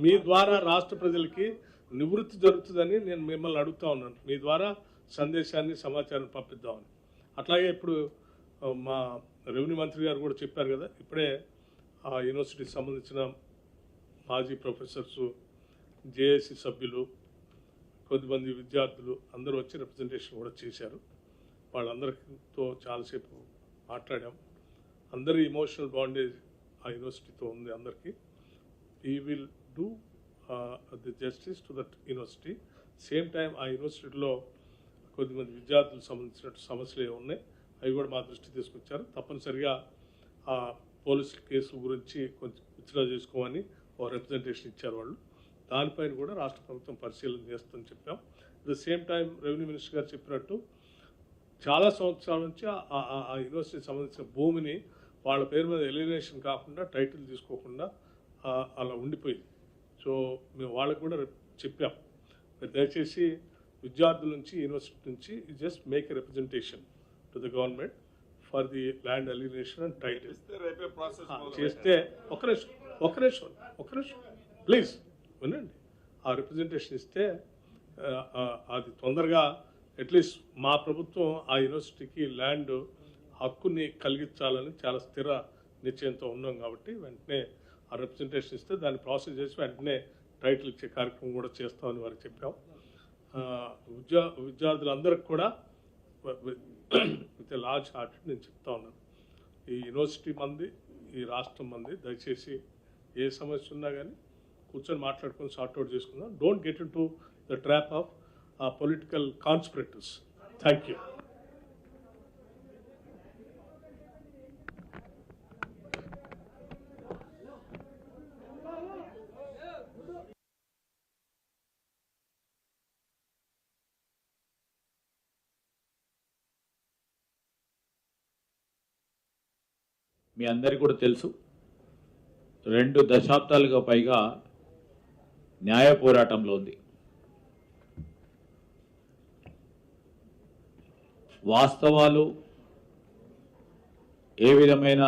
మీ ద్వారా రాష్ట్ర ప్రజలకి నివృత్తి జరుగుతుందని నేను మిమ్మల్ని అడుగుతా ఉన్నాను. మీ ద్వారా సందేశాన్ని, సమాచారం పంపిద్దామని. అట్లాగే ఇప్పుడు మా రెవెన్యూ మంత్రి గారు కూడా చెప్పారు కదా, ఇప్పుడే ఆ యూనివర్సిటీకి సంబంధించిన మాజీ ప్రొఫెసర్స్, జేఏసీ సభ్యులు, కొద్దిమంది విద్యార్థులు అందరూ వచ్చి రిప్రజెంటేషన్ కూడా చేశారు. వాళ్ళందరితో చాలాసేపు మాట్లాడాం. అందరి ఇమోషనల్ బాండేజ్ ఆ యూనివర్సిటీతో ఉంది అందరికీ. ఈ will do the justice to that university. Same time ఆ యూనివర్సిటీలో కొద్దిమంది విద్యార్థులకు సంబంధించిన సమస్యలు ఉన్నాయి, అవి కూడా మా దృష్టి తీసుకొచ్చారు. తప్పనిసరిగా ఆ పోలీసు కేసు గురించి కొంచెం విత్డ్రా చేసుకోమని ఒక రిప్రజెంటేషన్ ఇచ్చారు వాళ్ళు. దానిపైన కూడా రాష్ట్ర ప్రభుత్వం పరిశీలన చేస్తుందని చెప్పాం. At the same time revenue minister గారు చెప్పినట్టు చాలా సంవత్సరాల నుంచి ఆ యూనివర్సిటీకి సంబంధించిన భూమిని వాళ్ళ పేరు మీద ఎలిమినేషన్ కాకుండా, టైటిల్ తీసుకోకుండా అలా ఉండిపోయింది. సో మేము వాళ్ళకు కూడా చెప్పాం, దయచేసి విద్యార్థుల నుంచి, యూనివర్సిటీ నుంచి just make a representation to the government for the land elimination and title చేస్తే ఒక నిమిషం ప్లీజ్ వినండి. ఆ రిప్రజెంటేషన్ ఇస్తే అది తొందరగా అట్లీస్ట్ మా ప్రభుత్వం ఆ యూనివర్సిటీకి ల్యాండ్ హక్కుని కలిగించాలని చాలా స్థిర నిశ్చయంతో ఉన్నాం కాబట్టి వెంటనే ఆ రిప్రజెంటేషన్ ఇస్తే దాన్ని ప్రాసెస్ చేసి వెంటనే టైటిల్ ఇచ్చే కార్యక్రమం కూడా చేస్తామని వారికి చెప్పాం. విద్యార్థులందరికీ కూడా విత్ ఎ లార్జ్ హార్ట్ నేను చెప్తా ఉన్నాను, ఈ యూనివర్సిటీ మంది, ఈ రాష్ట్రం మంది, దయచేసి ఏ సమస్య ఉన్నా కానీ కూర్చొని మాట్లాడుకొని సార్ట్అవుట్ చేసుకుందాం. Don't get into the trap of political conspirators. Thank you. మీ అందరికీ కూడా తెలుసు, 2 దశాబ్దాలుగా పైగా న్యాయ పోరాటంలో ఉంది. వాస్తవాలు ఏ విధమైన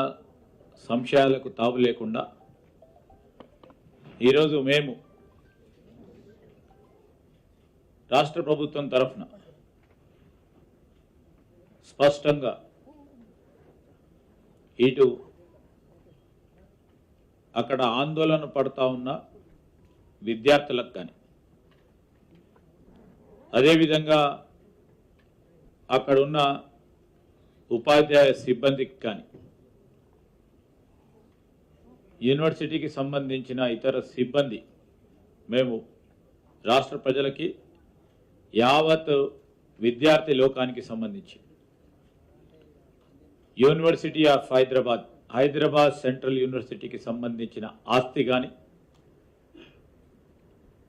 సంశయాలకు తావు లేకుండా ఈరోజు మేము రాష్ట్ర ప్రభుత్వం తరఫున స్పష్టంగా ఇటు అక్కడ ఆందోళన పడతా ఉన్న విద్యార్థులకు కానీ, అదేవిధంగా అక్కడున్న ఉపాధ్యాయ సిబ్బందికి కానీ, యూనివర్సిటీకి సంబంధించిన ఇతర సిబ్బంది, మేము రాష్ట్ర ప్రజలకి, యావత్ విద్యార్థి లోకానికి సంబంధించి యూనివర్సిటీ ఆఫ్ హైదరాబాద్ సెంట్రల్ యూనివర్సిటీకి సంబంధించిన ఆస్తి కానీ,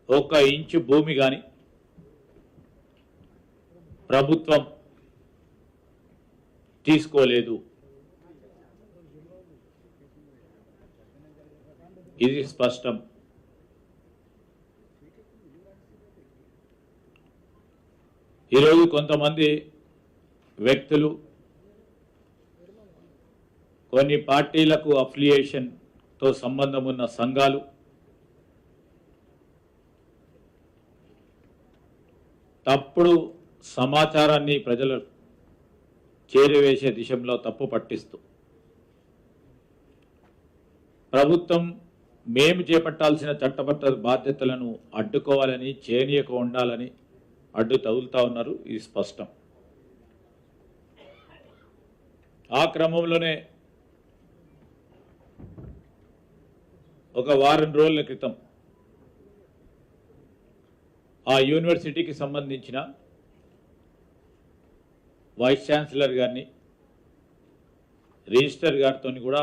1 ఇంచు భూమి కానీ ప్రభుత్వం తీసుకోలేదు. ఇది స్పష్టం. ఈరోజు కొంతమంది వ్యక్తులు, కొన్ని పార్టీలకు అఫిలియేషన్తో సంబంధం ఉన్న సంఘాలు తప్పుడు సమాచారాన్ని ప్రజలు చేరవేసే దిశలో తప్పు పట్టిస్తూ ప్రభుత్వం మేము చేపట్టాల్సిన చట్టబద్ధ బాధ్యతలను అడ్డుకోవాలని, చేయనీయక ఉండాలని అడ్డు తగులుతా ఉన్నారు. ఇది స్పష్టం. ఆ క్రమంలోనే ఒక వారం రోజుల క్రితం ఆ యూనివర్సిటీకి సంబంధించిన వైస్ ఛాన్సలర్ గారిని, రిజిస్టర్ గారితో కూడా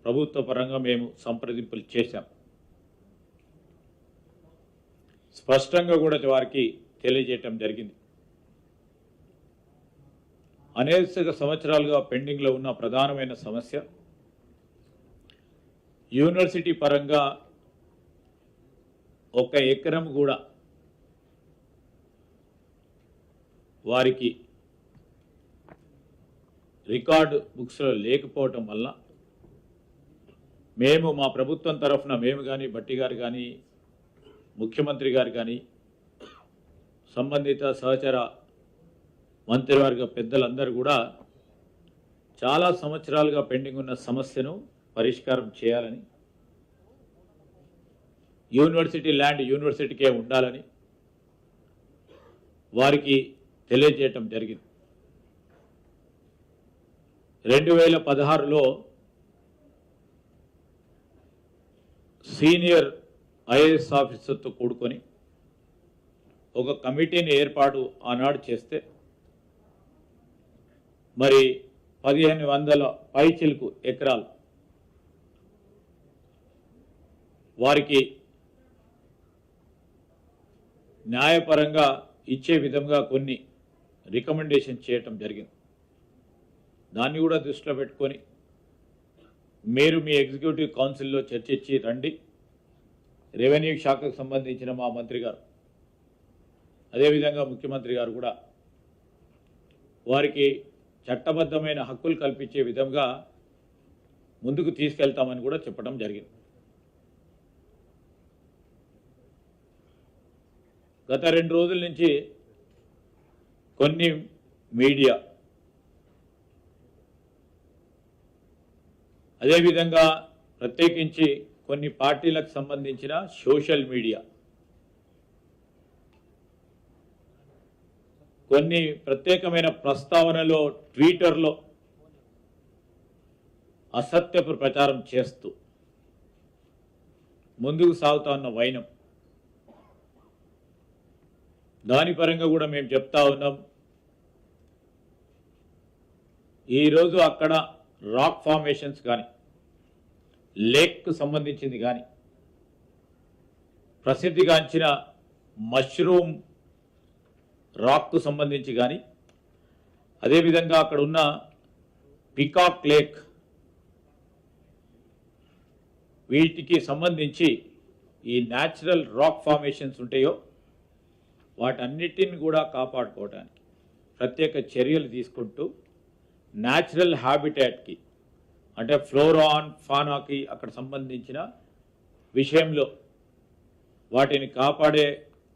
ప్రభుత్వ పరంగా మేము సంప్రదింపులు చేశాం. స్పష్టంగా కూడా వారికి తెలియజేయటం జరిగింది. అనేక సంవత్సరాలుగా పెండింగ్లో ఉన్న ప్రధానమైన సమస్య, యూనివర్సిటీ పరంగా 1 ఎకరం కూడా వారికి రికార్డు బుక్స్లో లేకపోవటం వల్ల మేము, మా ప్రభుత్వం తరఫున మేము కానీ, భట్టి గారు కానీ, ముఖ్యమంత్రి గారు కానీ, సంబంధిత సహచర మంత్రివర్గ పెద్దలందరూ కూడా చాలా సంవత్సరాలుగా పెండింగ్ ఉన్న సమస్యను పరిష్కారం చేయాలని, యూనివర్సిటీ ల్యాండ్ యూనివర్సిటీకే ఉండాలని వారికి తెలియజేయటం జరిగింది. 2016లో సీనియర్ ఐఏఎస్ ఆఫీసర్తో కూడుకొని ఒక కమిటీని ఏర్పాటు ఆనాడు చేస్తే మరి 1500 పైచిలుకు ఎకరాలు వారికి న్యాయపరంగా ఇచ్చే విధంగా కొన్ని రికమెండేషన్ చేయటం జరిగింది. దాన్ని కూడా దృష్టిలో పెట్టుకొని మీరు మీ ఎగ్జిక్యూటివ్ కౌన్సిల్లో చర్చించి రండి. రెవెన్యూ శాఖకు సంబంధించిన మా మంత్రి గారు, అదేవిధంగా ముఖ్యమంత్రి గారు కూడా వారికి చట్టబద్ధమైన హక్కులు కల్పించే విధంగా ముందుకు తీసుకెళ్తామని కూడా చెప్పడం జరిగింది. గత 2 రోజుల నుంచి కొన్ని మీడియా, అదేవిధంగా ప్రత్యేకించి కొన్ని పార్టీలకు సంబంధించిన సోషల్ మీడియా కొన్ని ప్రత్యేకమైన ప్రస్తావనలో ట్విట్టర్లో అసత్యపు ప్రచారం చేస్తూ ముందుకు సాగుతా ఉన్న వైనం, దాని పరంగా కూడా మేము చెప్తా ఉన్నాం. ఈరోజు అక్కడ రాక్ ఫార్మేషన్స్ కానీ, లేక్కు సంబంధించింది కానీ, ప్రసిద్ధిగాంచిన మష్రూమ్ రాక్కు సంబంధించి కానీ, అదేవిధంగా అక్కడ ఉన్న పికాక్ లేక్, వీటికి సంబంధించి ఈ న్యాచురల్ రాక్ ఫార్మేషన్స్ ఉంటాయో వాటన్నిటిని కూడా కాపాడుకోవడానికి ప్రత్యేక చర్యలు తీసుకుంటూ న్యాచురల్ హ్యాబిటాట్కి అంటే ఫ్లోరా అండ్ ఫానాకి అక్కడ సంబంధించిన విషయంలో వాటిని కాపాడే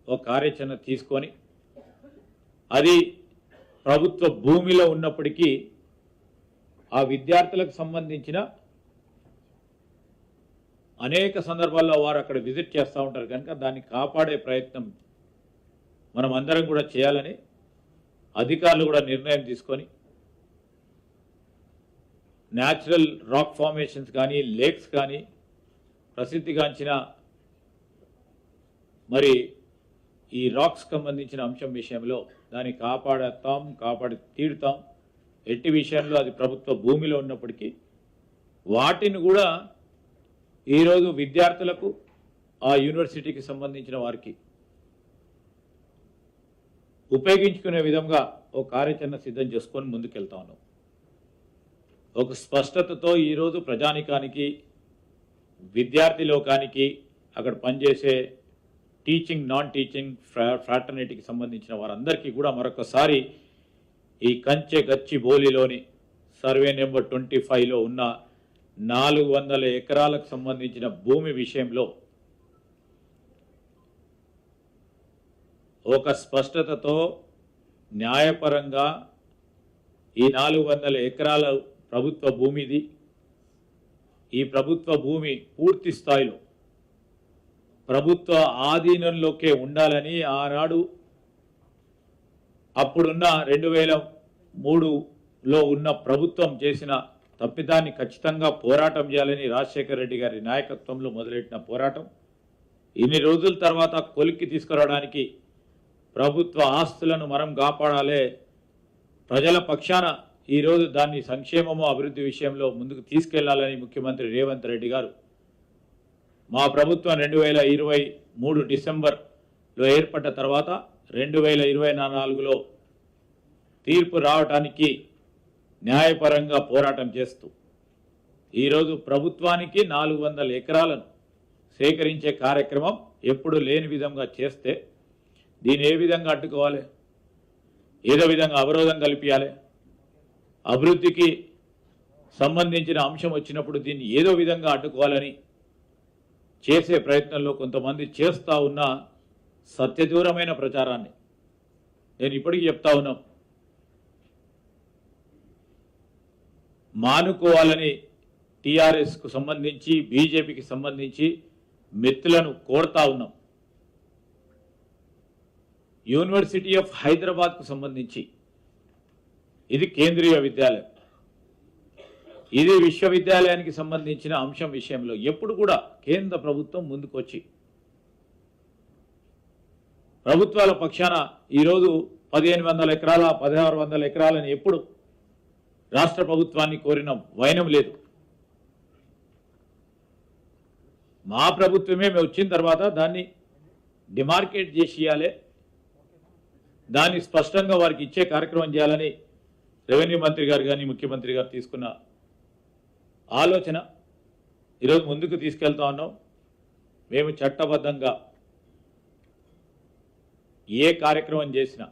ఒక కార్యాచరణ తీసుకొని, అది ప్రభుత్వ భూమిలో ఉన్నప్పటికీ ఆ విద్యార్థులకు సంబంధించిన అనేక సందర్భాల్లో వారు అక్కడ విజిట్ చేస్తూ ఉంటారు కనుక దాన్ని కాపాడే ప్రయత్నం మనం అందరం కూడా చేయాలని అధికారులు కూడా నిర్ణయం తీసుకొని న్యాచురల్ రాక్ ఫార్మేషన్స్ కానీ, లేక్స్ కానీ, ప్రసిద్ధిగాంచిన మరి ఈ రాక్స్ సంబంధించిన అంశం విషయంలో దాన్ని కాపాడి తీరుతాం. ఎట్టి విషయంలో అది ప్రభుత్వ భూమిలో ఉన్నప్పటికీ వాటిని కూడా ఈరోజు విద్యార్థులకు, ఆ యూనివర్సిటీకి సంబంధించిన వారికి ఉపయోగించుకునే విధంగా ఒక కార్యాచరణ సిద్ధం చేసుకొని ముందుకెళ్తా ఉన్నాం. ఒక స్పష్టతతో ఈరోజు ప్రజానికానికి, విద్యార్థి లోకానికి, అక్కడ పనిచేసే టీచింగ్, నాన్ టీచింగ్ ఫ్రాటర్నిటీకి సంబంధించిన వారందరికీ కూడా మరొకసారి ఈ కంచె గచ్చిబౌలిలోని సర్వే నెంబర్ 25లో ఉన్న 400 ఎకరాలకు సంబంధించిన భూమి విషయంలో ఒక స్పష్టతతో న్యాయపరంగా ఈ 400 ఎకరాల ప్రభుత్వ భూమిది. ఈ ప్రభుత్వ భూమి పూర్తి స్థాయిలో ప్రభుత్వ ఆధీనంలోకే ఉండాలని ఆనాడు అప్పుడున్న 2003లో ఉన్న ప్రభుత్వం చేసిన తప్పిదాన్ని ఖచ్చితంగా పోరాటం చేయాలని రాజశేఖర రెడ్డి గారి నాయకత్వంలో మొదలెట్టిన పోరాటం ఇన్ని రోజుల తర్వాత కొలిక్కి తీసుకురావడానికి ప్రభుత్వ ఆస్తులను మనం కాపాడాలి, ప్రజల పక్షాన ఈరోజు దాన్ని సంక్షేమము అభివృద్ధి విషయంలో ముందుకు తీసుకెళ్లాలని ముఖ్యమంత్రి రేవంత్ రెడ్డి గారు మా ప్రభుత్వం 2023 డిసెంబర్లో ఏర్పడ్డ తర్వాత 2024లో తీర్పు రావటానికి న్యాయపరంగా పోరాటం చేస్తూ ఈరోజు ప్రభుత్వానికి 400 ఎకరాలను సేకరించే కార్యక్రమం ఎప్పుడు లేని విధంగా చేస్తే దీన్ని ఏ విధంగా అడ్డుకోవాలి, ఏదో విధంగా అవరోధం కల్పించాలి, అభివృద్ధికి సంబంధించిన అంశం వచ్చినప్పుడు దీన్ని ఏదో విధంగా అడ్డుకోవాలని చేసే ప్రయత్నంలో కొంతమంది చేస్తూ ఉన్న సత్యదూరమైన ప్రచారాన్ని నేను ఇప్పటికీ చెప్తా ఉన్నాం. మానుకోవాలని టీఆర్ఎస్కు సంబంధించి బీజేపీకి సంబంధించి మిత్రులను కోరుతా ఉన్నాం. యూనివర్సిటీ ఆఫ్ హైదరాబాద్కు సంబంధించి ఇది కేంద్రీయ విద్యాలయం, ఇది విశ్వవిద్యాలయానికి సంబంధించిన అంశం విషయంలో ఎప్పుడు కూడా కేంద్ర ప్రభుత్వం ముందుకొచ్చి ప్రభుత్వాల పక్షాన ఈరోజు 1500 ఎకరాల 1600 ఎకరాలని ఎప్పుడు రాష్ట్ర ప్రభుత్వాన్ని కోరిన వైనం లేదు. మా ప్రభుత్వమే మేము వచ్చిన తర్వాత దాన్ని డిమార్కేట్ చేసి ఇవ్వాలి, దాన్ని స్పష్టంగా వారికి ఇచ్చే కార్యక్రమం చేయాలని రెవెన్యూ మంత్రి గారు కానీ ముఖ్యమంత్రి గారు తీసుకున్న ఆలోచన ఈరోజు ముందుకు తీసుకెళ్తా ఉన్నాం. మేము చట్టబద్ధంగా ఏ కార్యక్రమం చేసినా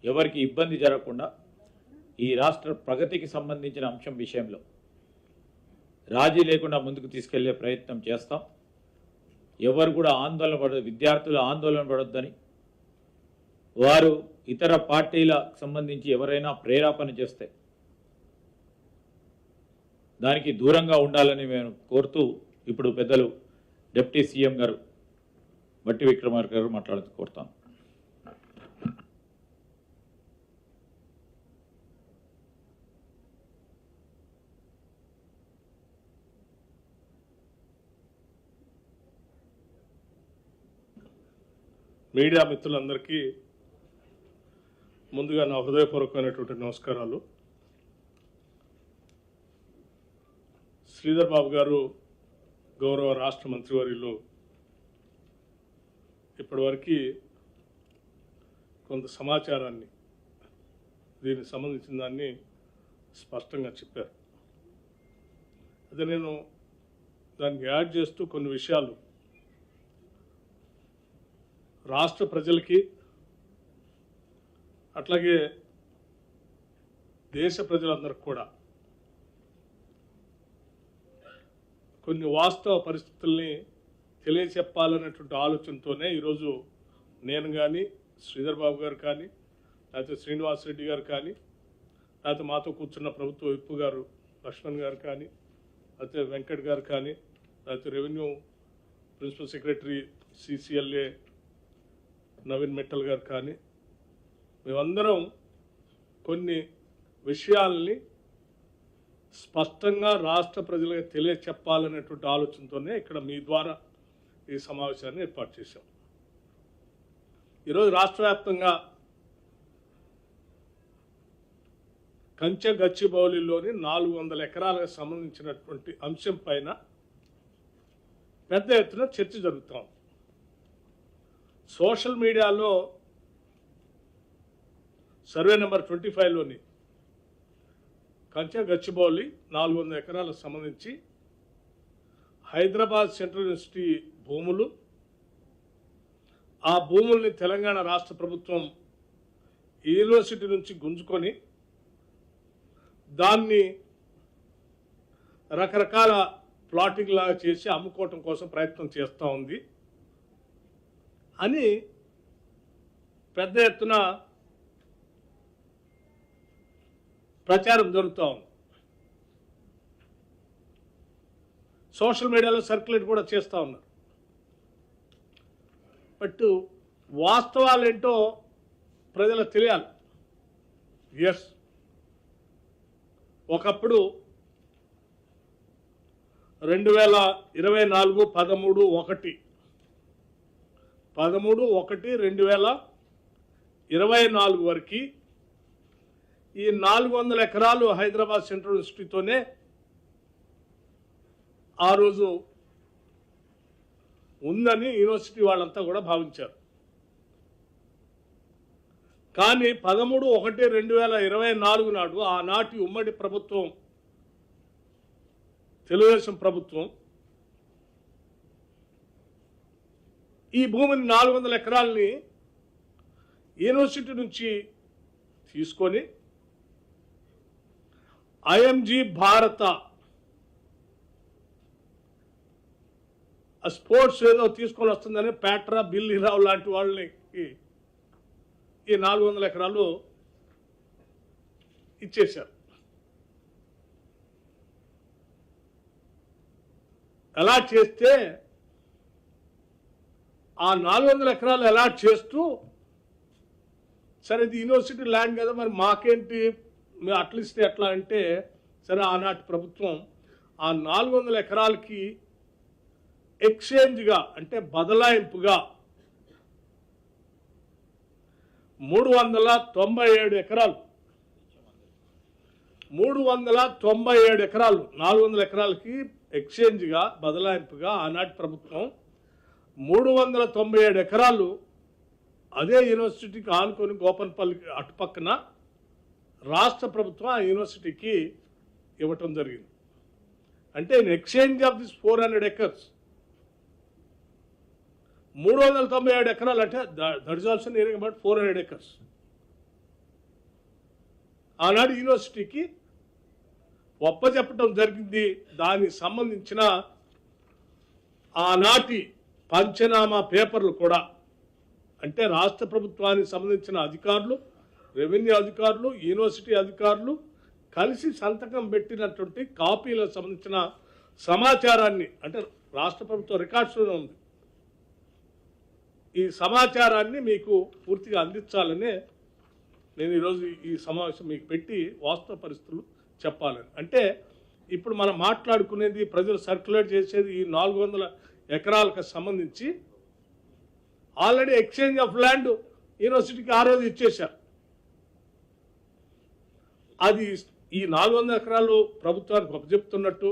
ఎవరికి ఇబ్బంది జరగకుండా ఈ రాష్ట్ర ప్రగతికి సంబంధించిన అంశం విషయంలో రాజీ లేకుండా ముందుకు తీసుకెళ్లే ప్రయత్నం చేస్తాం. ఎవరు కూడా ఆందోళన పడదు, విద్యార్థులు ఆందోళన పడొద్దని, వారు ఇతర పార్టీలకు సంబంధించి ఎవరైనా ప్రేరేపణ చేస్తే దానికి దూరంగా ఉండాలని మేము కోరుతూ ఇప్పుడు పెద్దలు డిప్యూటీ సీఎం గారు బట్టి విక్రమార్క గారు మాట్లాడుతూ కోరుతాం. మీడియా మిత్రులందరికీ ముందుగా నా హృదయపూర్వకమైనటువంటి నమస్కారాలు. శ్రీధర్ బాబు గారు గౌరవ రాష్ట్ర మంత్రివర్యులు ఇప్పటివరకు కొంత సమాచారాన్ని దీనికి సంబంధించిన దాన్ని స్పష్టంగా చెప్పారు. అదే నేను దాన్ని యాడ్ చేస్తూ కొన్ని విషయాలు రాష్ట్ర ప్రజలకి అట్లాగే దేశ ప్రజలందరికీ కూడా కొన్ని వాస్తవ పరిస్థితుల్ని తెలియచెప్పాలనేటువంటి ఆలోచనతోనే ఈరోజు నేను కానీ శ్రీధర్ బాబు గారు కానీ లేకపోతే శ్రీనివాస్ రెడ్డి గారు కానీ లేకపోతే మాతో కూర్చున్న ప్రభుత్వ విప్ గారు లక్ష్మణ్ గారు కానీ లేకపోతే వెంకట్ గారు కానీ లేకపోతే revenue principal secretary CCLA Naveen Mittal గారు కానీ మేమందరం కొన్ని విషయాల్ని స్పష్టంగా రాష్ట్ర ప్రజలకు తెలియచెప్పాలనేటువంటి ఆలోచనతోనే ఇక్కడ మీ ద్వారా ఈ సమావేశాన్ని ఏర్పాటు చేశాం. ఈరోజు రాష్ట్ర వ్యాప్తంగా కంచె గచ్చిబౌలిలోని 400 ఎకరాలకు సంబంధించినటువంటి అంశం పైన పెద్ద ఎత్తున చర్చ జరుగుతాం. సోషల్ మీడియాలో సర్వే నెంబర్ 25లోని కంచె గచ్చిబౌలి 400 ఎకరాలకు సంబంధించి హైదరాబాద్ సెంట్రల్ యూనివర్సిటీ భూములు, ఆ భూముల్ని తెలంగాణ రాష్ట్ర ప్రభుత్వం యూనివర్సిటీ నుంచి గుంజుకొని దాన్ని రకరకాల ప్లాటింగ్ లాగా చేసి అమ్ముకోవటం కోసం ప్రయత్నం చేస్తూ ఉంది అని పెద్ద ఎత్తున ప్రచారం జరుగుతూ ఉంది. సోషల్ మీడియాలో సర్క్యులేట్ కూడా చేస్తూ ఉన్నారు. బట్ వాస్తవాలు ఏంటో ప్రజలకు తెలియాలి. ఎస్, ఒకప్పుడు 2024 13/1/2024 వరకు ఈ 400 ఎకరాలు హైదరాబాద్ సెంట్రల్ యూనివర్సిటీతోనే ఆ రోజు ఉందని యూనివర్సిటీ వాళ్ళంతా కూడా భావించారు. కానీ 13/1/2024 నాడు ఆనాటి ఉమ్మడి ప్రభుత్వం, తెలుగుదేశం ప్రభుత్వం, ఈ భూమిని 400 ఎకరాలని యూనివర్సిటీ నుంచి తీసుకొని IMG భారత స్పోర్ట్స్ ఏదో తీసుకొని వస్తుందని పేట్రా, బిల్లీరావు లాంటి వాళ్ళని ఈ 400 ఎకరాలు ఇచ్చేశారు. అలాట్ చేస్తే ఆ 400 ఎకరాలు అలాట్ చేస్తూ సరే ఇది యూనివర్సిటీ ల్యాండ్ కదా మరి మాకేంటి మేము అట్లా ఇస్తే ఎట్లా అంటే సరే ఆనాటి ప్రభుత్వం ఆ 400 ఎకరాలకి ఎక్స్చేంజ్గా అంటే బదలాయింపుగా 397 ఎకరాలు 397 ఎకరాలు 400 ఎకరాలకి ఎక్స్చేంజ్గా బదలాయింపుగా ఆనాటి ప్రభుత్వం 397 ఎకరాలు అదే యూనివర్సిటీకి ఆనుకొని గోపన్పల్లి అటుపక్కన రాష్ట్ర ప్రభుత్వం ఆ యూనివర్సిటీకి ఇవ్వటం జరిగింది. అంటే in exchange of this 400 acres 397 ఎకరాలు అంటే that is also nearing about 400 acres ఆనాడు యూనివర్సిటీకి ఒప్పచెప్పటం జరిగింది. దానికి సంబంధించిన ఆనాటి పంచనామా పేపర్లు కూడా అంటే రాష్ట్ర ప్రభుత్వానికి సంబంధించిన అధికారులు, రెవెన్యూ అధికారులు, యూనివర్సిటీ అధికారులు కలిసి సంతకం పెట్టినటువంటి కాపీలకు సంబంధించిన సమాచారాన్ని అంటే రాష్ట్ర ప్రభుత్వ రికార్డ్స్లోనే ఉంది. ఈ సమాచారాన్ని మీకు పూర్తిగా అందించాలనే నేను ఈరోజు ఈ సమావేశం మీకు పెట్టి వాస్తవ పరిస్థితులు చెప్పాలని. అంటే ఇప్పుడు మనం మాట్లాడుకునేది ప్రజలు సర్క్యులేట్ చేసేది ఈ 400 ఎకరాలకు సంబంధించి ఆల్రెడీ ఎక్స్చేంజ్ ఆఫ్ ల్యాండ్ యూనివర్సిటీకి ఆ రోజు ఇచ్చేశారు. అది ఈ 400 ఎకరాలు ప్రభుత్వానికి అప్పచెప్తున్నట్టు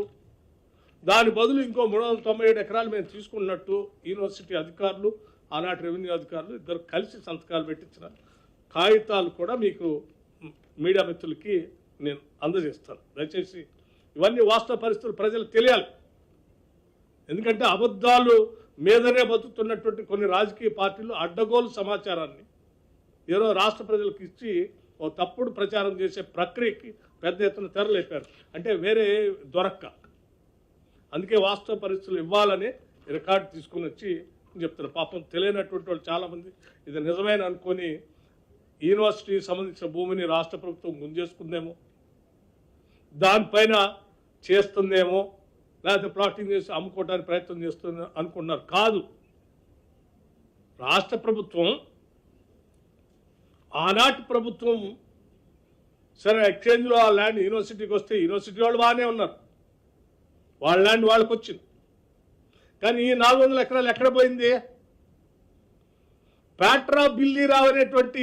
దాని బదులు ఇంకో 397 ఎకరాలు మేము తీసుకున్నట్టు యూనివర్సిటీ అధికారులు ఆనాటి రెవెన్యూ అధికారులు ఇద్దరు కలిసి సంతకాలు పెట్టించిన కాగితాలు కూడా మీకు మీడియా మిత్రులకి నేను అందజేస్తాను. దయచేసి ఇవన్నీ వాస్తవ పరిస్థితులు ప్రజలకు తెలియాలి. ఎందుకంటే అబద్ధాలు మీదనే బతుకుతున్నటువంటి కొన్ని రాజకీయ పార్టీలు అడ్డగోలు సమాచారాన్ని ఏదో రాష్ట్ర ప్రజలకు ఇచ్చి ఓ తప్పుడు ప్రచారం చేసే ప్రక్రియకి పెద్ద ఎత్తున తెరలేపారు. అంటే వేరే దొరక్క అందుకే వాస్తవ పరిస్థితులు ఇవ్వాలని రికార్డు తీసుకుని వచ్చి చెప్తున్నారు. పాపం తెలియనటువంటి వాళ్ళు చాలామంది ఇది నిజమైన అనుకొని యూనివర్సిటీకి సంబంధించిన భూమిని రాష్ట్ర ప్రభుత్వం గుంజేసుకుందేమో, దానిపైన చేస్తుందేమో, లేకపోతే ప్లాటింగ్ చేసి అమ్ముకోవడానికి ప్రయత్నం చేస్తుంది అనుకున్నారు. కాదు, రాష్ట్ర ప్రభుత్వం ఆనాటి ప్రభుత్వం సరే ఎక్స్చేంజ్లో ఆ ల్యాండ్ యూనివర్సిటీకి వస్తే యూనివర్సిటీ వాళ్ళు బాగానే ఉన్నారు, వాళ్ళ ల్యాండ్ వాళ్ళకి వచ్చింది. కానీ ఈ 400 ఎకరాలు ఎక్కడ పోయింది? ప్యాట్రా బిల్లీరావు అనేటువంటి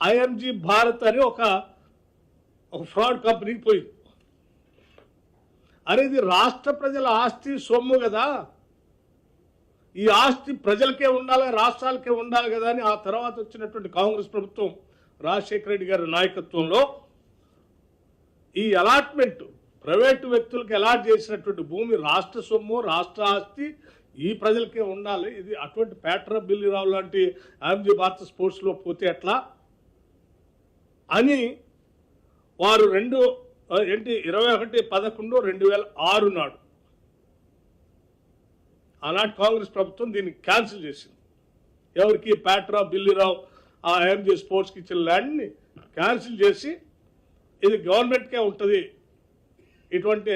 ఐఎంజీ భారత్ అని ఒక ఫ్రాడ్ కంపెనీకి పోయింది. అనేది రాష్ట్ర ప్రజల ఆస్తి సొమ్ము కదా, ఈ ఆస్తి ప్రజలకే ఉండాలి, రాష్ట్రాలకే ఉండాలి కదా అని ఆ తర్వాత వచ్చినటువంటి కాంగ్రెస్ ప్రభుత్వం రాజశేఖర రెడ్డి గారి నాయకత్వంలో ఈ అలాట్మెంట్ ప్రైవేటు వ్యక్తులకు అలాట్ చేసినటువంటి భూమి రాష్ట్ర సొమ్ము, రాష్ట్ర ఆస్తి ఈ ప్రజలకే ఉండాలి. ఇది అటువంటి ప్యాట్రా బిల్లీరావు లాంటి ఐఎంజీ భారత స్పోర్ట్స్లో పోతే ఎట్లా అని వారు 21/11/2006 నాడు ఆనాటి కాంగ్రెస్ ప్రభుత్వం దీన్ని క్యాన్సిల్ చేసింది. ఎవరికి? ప్యాట్రా బిల్లీరావు ఆ ఐఎంజీ స్పోర్ట్స్కి ఇచ్చిన ల్యాండ్ని క్యాన్సిల్ చేసి ఇది గవర్నమెంట్కే ఉంటుంది, ఇటువంటి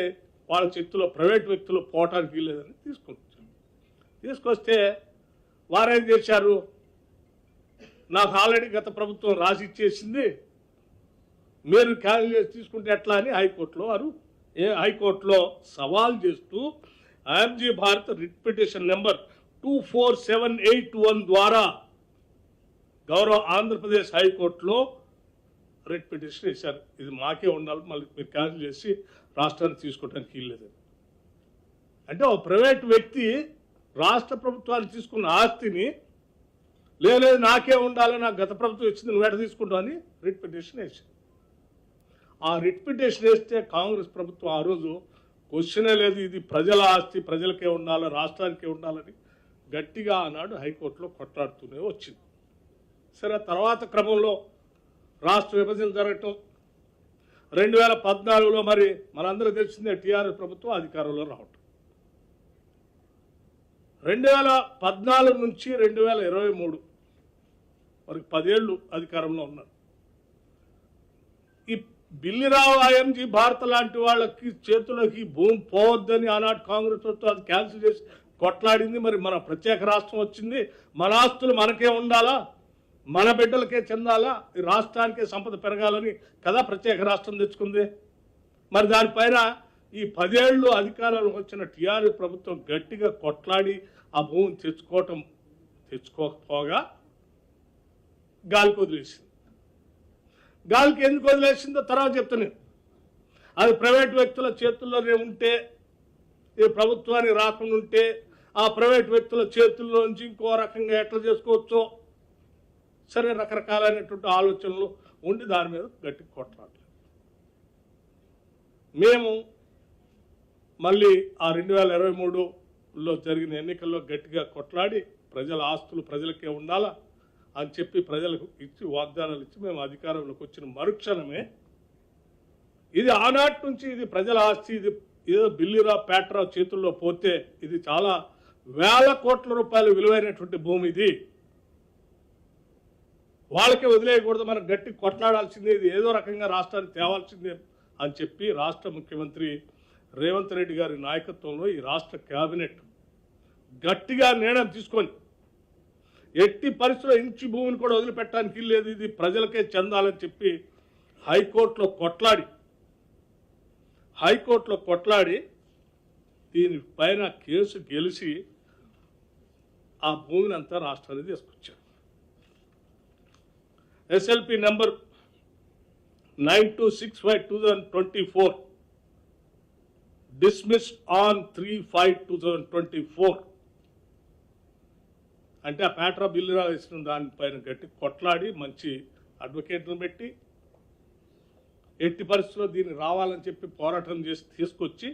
వాళ్ళ చేతిలో ప్రైవేట్ వ్యక్తులు పోవటానికి వీల్లేదని తీసుకొస్తే వారేం చేశారు? నాకు ఆల్రెడీ గత ప్రభుత్వం రాసి ఇచ్చేసింది, మీరు క్యాన్సిల్ చేసి తీసుకుంటే ఎట్లా అని హైకోర్టులో సవాల్ చేస్తూ IMG Bharat writ petition number 24781 ద్వారా గౌరవ ఆంధ్రప్రదేశ్ హైకోర్టులో రిట్ పిటిషన్ వేశారు. ఇది మాకే ఉండాలి, మళ్ళీ మీరు క్యాన్సిల్ చేసి రాష్ట్రాన్ని తీసుకోవడానికి వీల్లేదని. అంటే ఒక ప్రైవేట్ వ్యక్తి రాష్ట్ర ప్రభుత్వాన్ని తీసుకున్న ఆస్తిని లేదు నాకే ఉండాలి, నాకు గత ప్రభుత్వం ఇచ్చింది నువ్వు ఎట తీసుకుంటావు అని రిట్ పిటిషన్ వేసారు. ఆ రిట్ పిటిషన్ వేస్తే కాంగ్రెస్ ప్రభుత్వం ఆ రోజు క్వశ్చనే లేదు, ఇది ప్రజల ఆస్తి, ప్రజలకే ఉండాలి, రాష్ట్రానికే ఉండాలని గట్టిగా ఆనాడు హైకోర్టులో కొట్లాడుతూనే వచ్చింది. సరే, తర్వాత క్రమంలో రాష్ట్ర విభజన జరగటం 2014లో మరి మనందరూ తెలిసిందే టీఆర్ఎస్ ప్రభుత్వం అధికారంలో రావటం. 2014 నుంచి 2023 వరకు 10 ఏళ్ళు అధికారంలో ఉన్నారు. ఈ బిల్లిరావు ఐఎంజీ భారత లాంటి వాళ్ళకి చేతులకి భూమి పోవద్దని ఆనాటి కాంగ్రెస్ ప్రభుత్వం అది క్యాన్సిల్ చేసి కొట్లాడింది. మరి మన ప్రత్యేక రాష్ట్రం వచ్చింది, మన ఆస్తులు మనకే ఉండాలా, మన బిడ్డలకే చెందాలా, ఈ రాష్ట్రానికే సంపద పెరగాలని కదా ప్రత్యేక రాష్ట్రం తెచ్చుకుంది. మరి దానిపైన ఈ 10 ఏళ్ళు అధికారంలో వచ్చిన టీఆర్ఎస్ ప్రభుత్వం గట్టిగా కొట్లాడి ఆ భూమిని తెచ్చుకోకపోగా గాలికి వదిలేసింది. గాలికి ఎందుకు వదిలేసిందో తర్వాత చెప్తాను. అది ప్రైవేట్ వ్యక్తుల చేతుల్లోనే ఉంటే, ఈ ప్రభుత్వానికి రాకుండా ఉంటే ఆ ప్రైవేట్ వ్యక్తుల చేతుల్లో నుంచి ఇంకో రకంగా ఎట్లా చేసుకోవచ్చో సరే రకరకాలైనటువంటి ఆలోచనలు ఉండి దాని మీద గట్టిగా కొట్లాడలేదు. మేము మళ్ళీ ఆ 2023లో జరిగిన ఎన్నికల్లో గట్టిగా కొట్లాడి ప్రజల ఆస్తులు ప్రజలకే ఉండాలా అని చెప్పి ప్రజలకు ఇచ్చి వాగ్దానాలు ఇచ్చి మేము అధికారంలోకి వచ్చిన మరుక్షణమే ఇది ఆనాటి నుంచి ఇది ప్రజల ఆస్తి, ఇది ఏదో బిల్లిరా పేట్రా చేతుల్లో పోతే ఇది చాలా వేల కోట్ల రూపాయలు విలువైనటువంటి భూమి, ఇది వాళ్ళకే వదిలేయకూడదు, మనం గట్టి కొట్లాడాల్సిందే, ఇది ఏదో రకంగా రాష్ట్రానికి తేవాల్సిందే అని చెప్పి రాష్ట్ర ముఖ్యమంత్రి రేవంత్ రెడ్డి గారి నాయకత్వంలో ఈ రాష్ట్ర కేబినెట్ గట్టిగా నిర్ణయం తీసుకొని ఎట్టి పరిస్థితుల్లో ఇంచి భూమిని కూడా వదిలిపెట్టడానికి లేదు, ఇది ప్రజలకే చెందాలని చెప్పి హైకోర్టులో కొట్లాడి దీనిపైన కేసు గెలిచి ఆ భూమిని అంతా రాష్ట్రానికి తీసుకొచ్చారు. SLP నెంబర్ 9265/2024 dismissed on 3/5/2024 అంటే ఆ పేట్రా బిల్లురా ఇచ్చిన దానిపైన గట్టి కొట్లాడి మంచి అడ్వకేట్లను పెట్టి ఎట్టి పరిస్థితుల్లో దీన్ని రావాలని చెప్పి పోరాటం చేసి తీసుకొచ్చి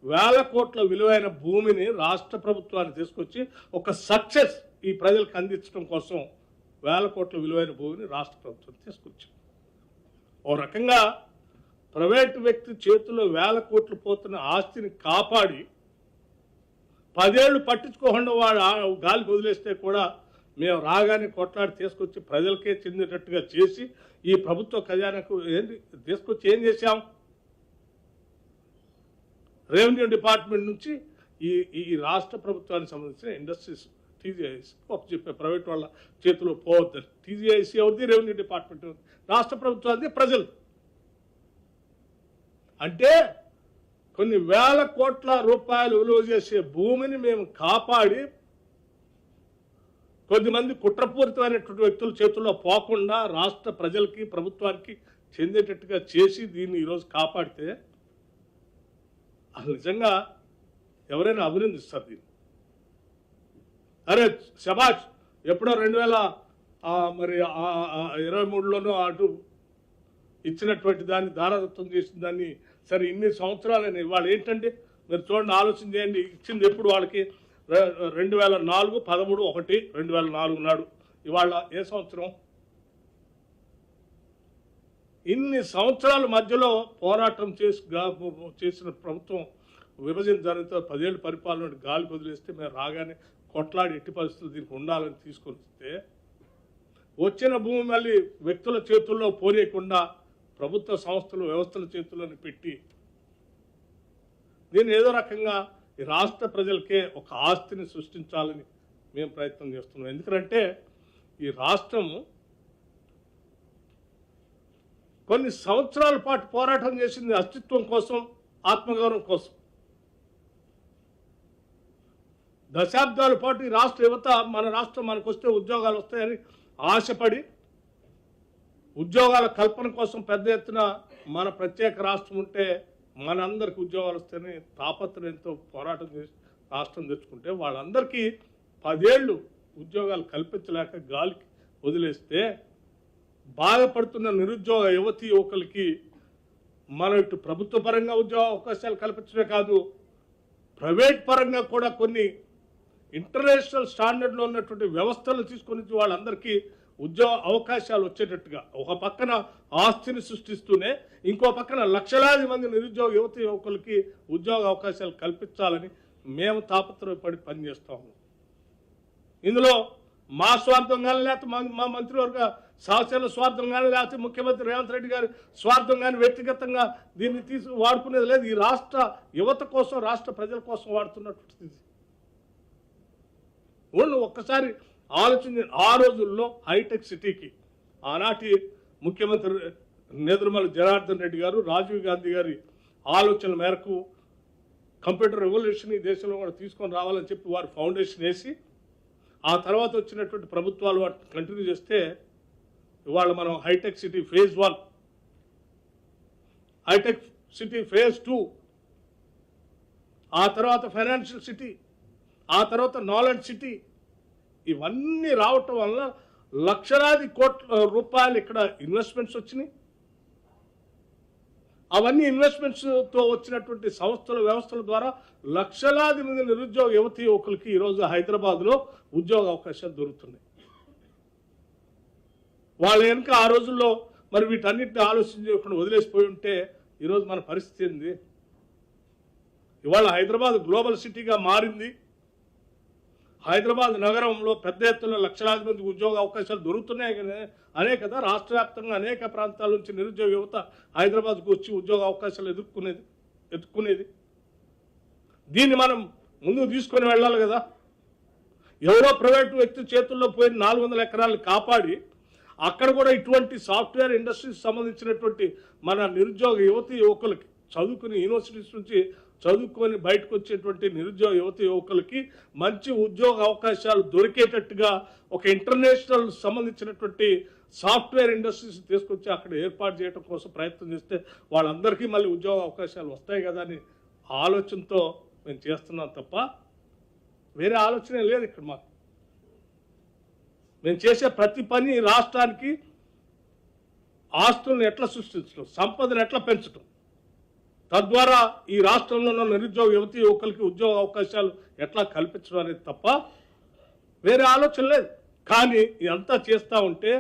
వేల కోట్ల విలువైన భూమిని రాష్ట్ర ప్రభుత్వాన్ని తీసుకొచ్చి ఒక సక్సెస్ ఈ ప్రజలకు అందించడం కోసం వేల కోట్ల విలువైన భూమిని రాష్ట్ర ప్రభుత్వం తీసుకొచ్చింది. ఓ రకంగా ప్రైవేటు వ్యక్తి చేతుల్లో వేల కోట్లు పోతున్న ఆస్తిని కాపాడి 10 ఏళ్ళు పట్టించుకోకుండా వాడు గాలికి వదిలేస్తే కూడా మేము రాగానే కొట్లాడి తీసుకొచ్చి ప్రజలకే చెందేటట్టుగా చేసి ఈ ప్రభుత్వ ఖజానాకు తీసుకొచ్చి ఏం చేశాం, రెవెన్యూ డిపార్ట్మెంట్ నుంచి ఈ రాష్ట్ర ప్రభుత్వానికి సంబంధించిన ఇండస్ట్రీస్ TGIC చెప్పే ప్రైవేట్ వాళ్ళ చేతిలో పోవద్దని. TGIC ఎవరిది? రెవెన్యూ డిపార్ట్మెంట్, రాష్ట్ర ప్రభుత్వానికి ప్రజలు. అంటే కొన్ని వేల కోట్ల రూపాయలు విలువ చేసే భూమిని మేము కాపాడి కొద్దిమంది కుట్రపూరితమైనటువంటి వ్యక్తుల చేతుల్లో పోకుండా రాష్ట్ర ప్రజలకి ప్రభుత్వానికి చెందేటట్టుగా చేసి దీన్ని ఈరోజు కాపాడితే అసలు నిజంగా ఎవరైనా అభినందిస్తారు దీన్ని. అరే శబాష్, ఎప్పుడో 2023లోనూ అటు ఇచ్చినటువంటి దాన్ని దారదత్వం చేసిన దాన్ని సరే ఇన్ని సంవత్సరాలని ఇవాళ ఏంటంటే మీరు చూడండి, ఆలోచన చేయండి, ఇచ్చింది ఎప్పుడు వాళ్ళకి 2004 13 1 2004 నాడు, ఇవాళ ఏ సంవత్సరం? ఇన్ని సంవత్సరాల మధ్యలో పోరాటం చేసిన ప్రభుత్వం విభజన జరిగితే 10 ఏళ్ళు పరిపాలన గాలి వదిలేస్తే మేము రాగానే కొట్లాడి ఎట్టి పరిస్థితులు దీనికి ఉండాలని తీసుకొని వస్తే వచ్చిన భూమి మళ్ళీ వ్యక్తుల చేతుల్లో పోనీయకుండా ప్రభుత్వ సంస్థలు వ్యవస్థల చేతుల్లోని పెట్టి దీన్ని ఏదో రకంగా ఈ రాష్ట్ర ప్రజలకే ఒక ఆస్తిని సృష్టించాలని మేము ప్రయత్నం చేస్తున్నాం. ఎందుకంటే ఈ రాష్ట్రము కొన్ని సంవత్సరాల పాటు పోరాటం చేసింది అస్తిత్వం కోసం, ఆత్మగౌరవం కోసం. దశాబ్దాల పాటు ఈ రాష్ట్ర యువత మన రాష్ట్రం మనకు వస్తే ఉద్యోగాలు వస్తాయని ఆశపడి ఉద్యోగాల కల్పన కోసం పెద్ద ఎత్తున మన ప్రత్యేక రాష్ట్రం ఉంటే మనందరికి ఉద్యోగాలు వస్తేనే తాపత్రయంతో పోరాటం చేసి రాష్ట్రం తెచ్చుకుంటే వాళ్ళందరికీ 10 ఏళ్ళు ఉద్యోగాలు కల్పించలేక గాలికి వదిలేస్తే బాధపడుతున్న నిరుద్యోగ యువతీ యువకులకి మనం ఇటు ప్రభుత్వ పరంగా ఉద్యోగ అవకాశాలు కల్పించడమే కాదు, ప్రైవేట్ పరంగా కూడా కొన్ని ఇంటర్నేషనల్ స్టాండర్డ్లో ఉన్నటువంటి వ్యవస్థలు తీసుకొని వాళ్ళందరికీ ఉద్యోగ అవకాశాలు వచ్చేటట్టుగా ఒక పక్కన ఆస్తిని సృష్టిస్తూనే ఇంకో పక్కన లక్షలాది మంది నిరుద్యోగ యువత యువకులకి ఉద్యోగ అవకాశాలు కల్పించాలని మేము తాపత్రయపడి పనిచేస్తాము. ఇందులో మా స్వార్థంగా లేకపోతే మా మంత్రివర్గ సహచరుల స్వార్థం కానీ లేకపోతే ముఖ్యమంత్రి రేవంత్ రెడ్డి గారి స్వార్థం కానీ వ్యక్తిగతంగా దీన్ని వాడుకునేది లేదు. ఈ రాష్ట్ర యువత కోసం, రాష్ట్ర ప్రజల కోసం వాడుతున్నటువంటిది. ఒక్కసారి ఆలోచించి ఆ రోజుల్లో హైటెక్ సిటీకి ఆనాటి ముఖ్యమంత్రి నేదురుమల జనార్దన్ రెడ్డి గారు, రాజీవ్ గాంధీ గారి ఆలోచనల మేరకు కంప్యూటర్ రెవల్యూషన్ ఈ దేశంలో కూడా తీసుకొని రావాలని చెప్పి వారు ఫౌండేషన్ వేసి ఆ తర్వాత వచ్చినటువంటి ప్రభుత్వాలు వాటిని కంటిన్యూ చేస్తే ఇవాళ మనం hitech city phase 1, hitech city phase 2, ఆ తర్వాత ఫైనాన్షియల్ సిటీ, ఆ తర్వాత నాలెడ్జ్ సిటీ, ఇవన్నీ రావటం వల్ల లక్షలాది కోట్ల రూపాయలు ఇక్కడ ఇన్వెస్ట్మెంట్స్ వచ్చినాయి. అవన్నీ ఇన్వెస్ట్మెంట్స్తో వచ్చినటువంటి సంస్థల వ్యవస్థల ద్వారా లక్షలాది మంది నిరుద్యోగ యువతీ యువకులకి ఈరోజు హైదరాబాద్లో ఉద్యోగ అవకాశాలు దొరుకుతున్నాయి. వాళ్ళ వెనుక ఆ రోజుల్లో మరి వీటన్నిటిని ఆలోచించకుండా వదిలేసిపోయి ఉంటే ఈరోజు మన పరిస్థితి ఏంది? ఇవాళ హైదరాబాద్ గ్లోబల్ సిటీగా మారింది. హైదరాబాద్ నగరంలో పెద్ద ఎత్తున లక్షలాది మంది ఉద్యోగ అవకాశాలు దొరుకుతున్నాయి కదా. రాష్ట్ర వ్యాప్తంగా అనేక ప్రాంతాల నుంచి నిరుద్యోగ యువత హైదరాబాద్కు వచ్చి ఉద్యోగ అవకాశాలు ఎత్తుక్కునేది. దీన్ని మనం ముందుకు తీసుకొని వెళ్ళాలి కదా. ఎవరో ప్రైవేటు వ్యక్తి చేతుల్లో పోయిన 400 ఎకరాలు కాపాడి అక్కడ కూడా ఇటువంటి సాఫ్ట్వేర్ ఇండస్ట్రీకి సంబంధించినటువంటి మన నిరుద్యోగ యువతీ యువకులకి చదువుకుని యూనివర్సిటీస్ నుంచి చదువుకొని బయటకు వచ్చేటువంటి నిరుద్యోగ యువత యువకులకి మంచి ఉద్యోగ అవకాశాలు దొరికేటట్టుగా ఒక ఇంటర్నేషనల్ సంబంధించినటువంటి సాఫ్ట్వేర్ ఇండస్ట్రీస్ తీసుకొచ్చి అక్కడ ఏర్పాటు చేయడం కోసం ప్రయత్నం చేస్తే వాళ్ళందరికీ మళ్ళీ ఉద్యోగ అవకాశాలు వస్తాయి కదా అని ఆలోచనతో మేము చేస్తున్నాం తప్ప వేరే ఆలోచనే లేదు ఇక్కడ మాకు. మేము చేసే ప్రతి పని రాష్ట్రానికి ఆస్తులను ఎట్లా సృష్టించడం, సంపదను ఎట్లా పెంచడం, తద్వారా ఈ రాష్ట్రంలో ఉన్న నిరుద్యోగ యువతీ యువకులకి ఉద్యోగ అవకాశాలు ఎట్లా కల్పించడం అనేది తప్ప వేరే ఆలోచన లేదు. కానీ ఇదంతా చేస్తూ ఉంటే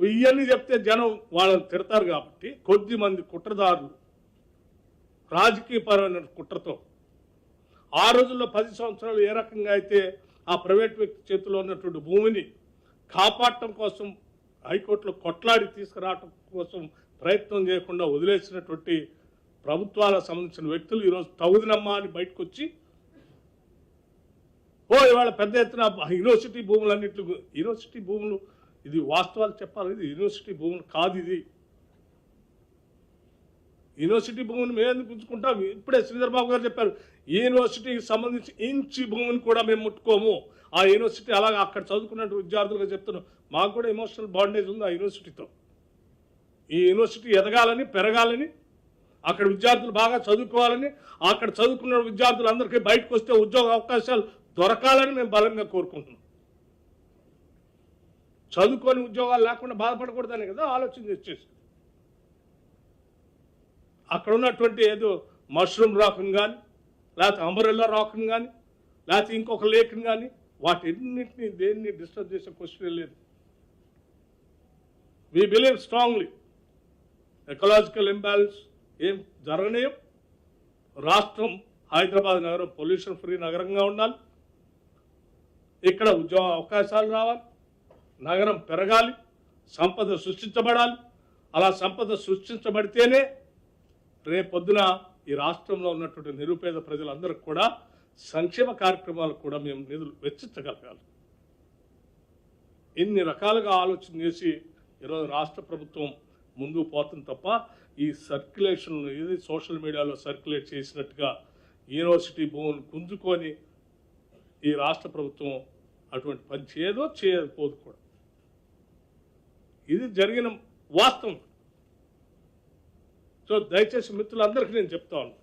ఇవన్నీ చెప్తే జనం వాళ్ళని తిడతారు కాబట్టి కొద్ది మంది కుట్రదారులు రాజకీయపరమైన కుట్రతో ఆ రోజుల్లో 10 సంవత్సరాలు ఏ రకంగా అయితే ఆ ప్రైవేట్ వ్యక్తి చేతిలో ఉన్నటువంటి భూమిని కాపాడటం కోసం హైకోర్టులో కొట్లాడి తీసుకురావటం కోసం ప్రయత్నం చేయకుండా వదిలేసినటువంటి ప్రభుత్వాలకు సంబంధించిన వ్యక్తులు ఈరోజు తగుదనమ్మా అని బయటకు వచ్చి ఇవాళ పెద్ద ఎత్తున యూనివర్సిటీ భూములన్నింటి యూనివర్సిటీ భూములు, ఇది వాస్తవాలు చెప్పాలి, ఇది యూనివర్సిటీ భూములు కాదు. ఇది యూనివర్సిటీ భూమిని మేము ఎందుకు ఉంచుకుంటాం? ఇప్పుడే శ్రీధర్ బాబు గారు చెప్పారు, ఈ యూనివర్సిటీకి సంబంధించి ఇంచి భూమిని కూడా మేము ముట్టుకోము. ఆ యూనివర్సిటీ అలాగే అక్కడ చదువుకున్నట్టు విద్యార్థులుగా చెప్తున్నాం. మాకు కూడా ఎమోషనల్ బాండేజ్ ఉంది ఆ యూనివర్సిటీతో. ఈ యూనివర్సిటీ ఎదగాలని, పెరగాలని, అక్కడ విద్యార్థులు బాగా చదువుకోవాలని, అక్కడ చదువుకున్న విద్యార్థులందరికీ బయటకు వస్తే ఉద్యోగ అవకాశాలు దొరకాలని మేము బలంగా కోరుకుంటున్నాం. చదువుకొని ఉద్యోగాలు లేకుండా బాధపడకూడదని కదా ఆలోచన చేసేసి అక్కడ ఉన్నటువంటి ఏదో మష్రూమ్ రాకుని కానీ, లేకపోతే అంబరెల్లా రాకుని కానీ, లేకపోతే ఇంకొక లేకుని కానీ వాటిన్నింటినీ దేన్ని డిస్టర్బ్ చేసే క్వశ్చన్ లేదు. We believe strongly ecological imbalance ఏం జరగనేయం. రాష్ట్రం హైదరాబాద్ నగరం పొల్యూషన్ ఫ్రీ నగరంగా ఉండాలి. ఇక్కడ ఉద్యోగ అవకాశాలు రావాలి, నగరం పెరగాలి, సంపద సృష్టించబడాలి. అలా సంపద సృష్టించబడితేనే రేపొద్దున ఈ రాష్ట్రంలో ఉన్నటువంటి నిరుపేద ప్రజలందరికీ కూడా సంక్షేమ కార్యక్రమాలకు కూడా మేము నిధులు వెచ్చించగలగాలి. ఇన్ని రకాలుగా ఆలోచన చేసి ఈరోజు రాష్ట్ర ప్రభుత్వం ముందుకు పోతుంది తప్ప ఈ సర్క్యులేషన్ ఇది సోషల్ మీడియాలో సర్క్యులేట్ చేసినట్టుగా యూనివర్సిటీ భూములు గుంజుకొని ఈ రాష్ట్ర ప్రభుత్వం అటువంటి పని చేయకపోదు కూడా. ఇది జరిగిన వాస్తవం. సో దయచేసి మిత్రులందరికీ నేను చెప్తా ఉన్నాను,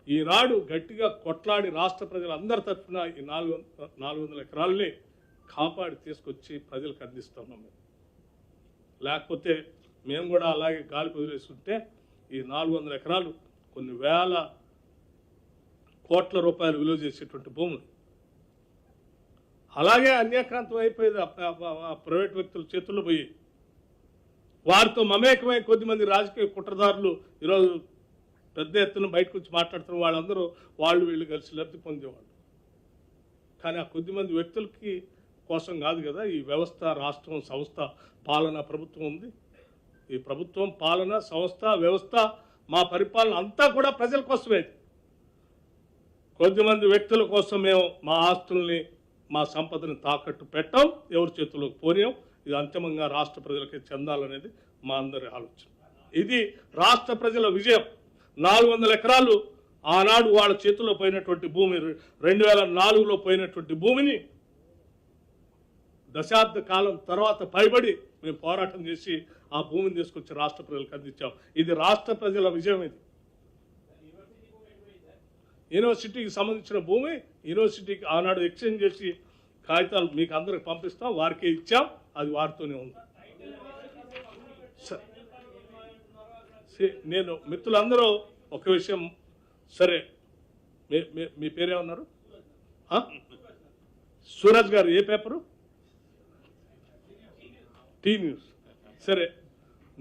ఈనాడు గట్టిగా కొట్లాడి రాష్ట్ర ప్రజలందరి తరఫున ఈ 400 ఎకరాలని కాపాడి తీసుకొచ్చి ప్రజలకు అందిస్తున్నాం. లేకపోతే మేము కూడా అలాగే గాలికి వదిలేస్తుంటే ఈ 400 ఎకరాలు కొన్ని వేల కోట్ల రూపాయలు విలువ చేసేటువంటి భూములు అలాగే అన్యాక్రాంతం అయిపోయేది ప్రైవేట్ వ్యక్తుల చేతుల్లో పోయి. వారితో మమేకమై కొద్దిమంది రాజకీయ కుట్రదారులు ఈరోజు పెద్ద ఎత్తున బయటకు వచ్చి మాట్లాడుతున్న వాళ్ళందరూ వాళ్ళు వీళ్ళు కలిసి లబ్ధి పొందేవాళ్ళు. కానీ ఆ కొద్దిమంది వ్యక్తులకి కోసం కాదు కదా ఈ వ్యవస్థ, రాష్ట్రం, సంస్థ, పాలన, ప్రభుత్వం ఉంది. ఈ ప్రభుత్వం, పాలన, సంస్థ, వ్యవస్థ, మా పరిపాలన అంతా కూడా ప్రజల కోసమే. కొద్దిమంది వ్యక్తుల కోసం మేము మా ఆస్తుల్ని, మా సంపదని తాకట్టు పెట్టాం, ఎవరి చేతుల్లోకి పోనీయం. ఇది అంతిమంగా రాష్ట్ర ప్రజలకి చెందాలనేది మా అందరి ఆలోచన. ఇది రాష్ట్ర ప్రజల విజయం. 400 ఎకరాలు ఆనాడు వాళ్ళ చేతుల్లో పోయినటువంటి భూమి, 2004లో పోయినటువంటి భూమిని దశాబ్ద కాలం తర్వాత పైబడి మేము పోరాటం చేసి ఆ భూమిని తీసుకొచ్చి రాష్ట్ర ప్రజలకు అందించాం. ఇది రాష్ట్ర ప్రజల విజయం. ఇది యూనివర్సిటీకి సంబంధించిన భూమి, యూనివర్సిటీకి ఆనాడు ఎక్స్చేంజ్ చేసి కాగితాలు మీకు అందరికి పంపిస్తాం, వారికే ఇచ్చాం, అది వారితోనే ఉంది. నేను మిత్రులందరూ ఒక విషయం, సరే మీ పేరేమన్నారు? సూరజ్ గారు ఏ పేపరు? Tea news. సరే,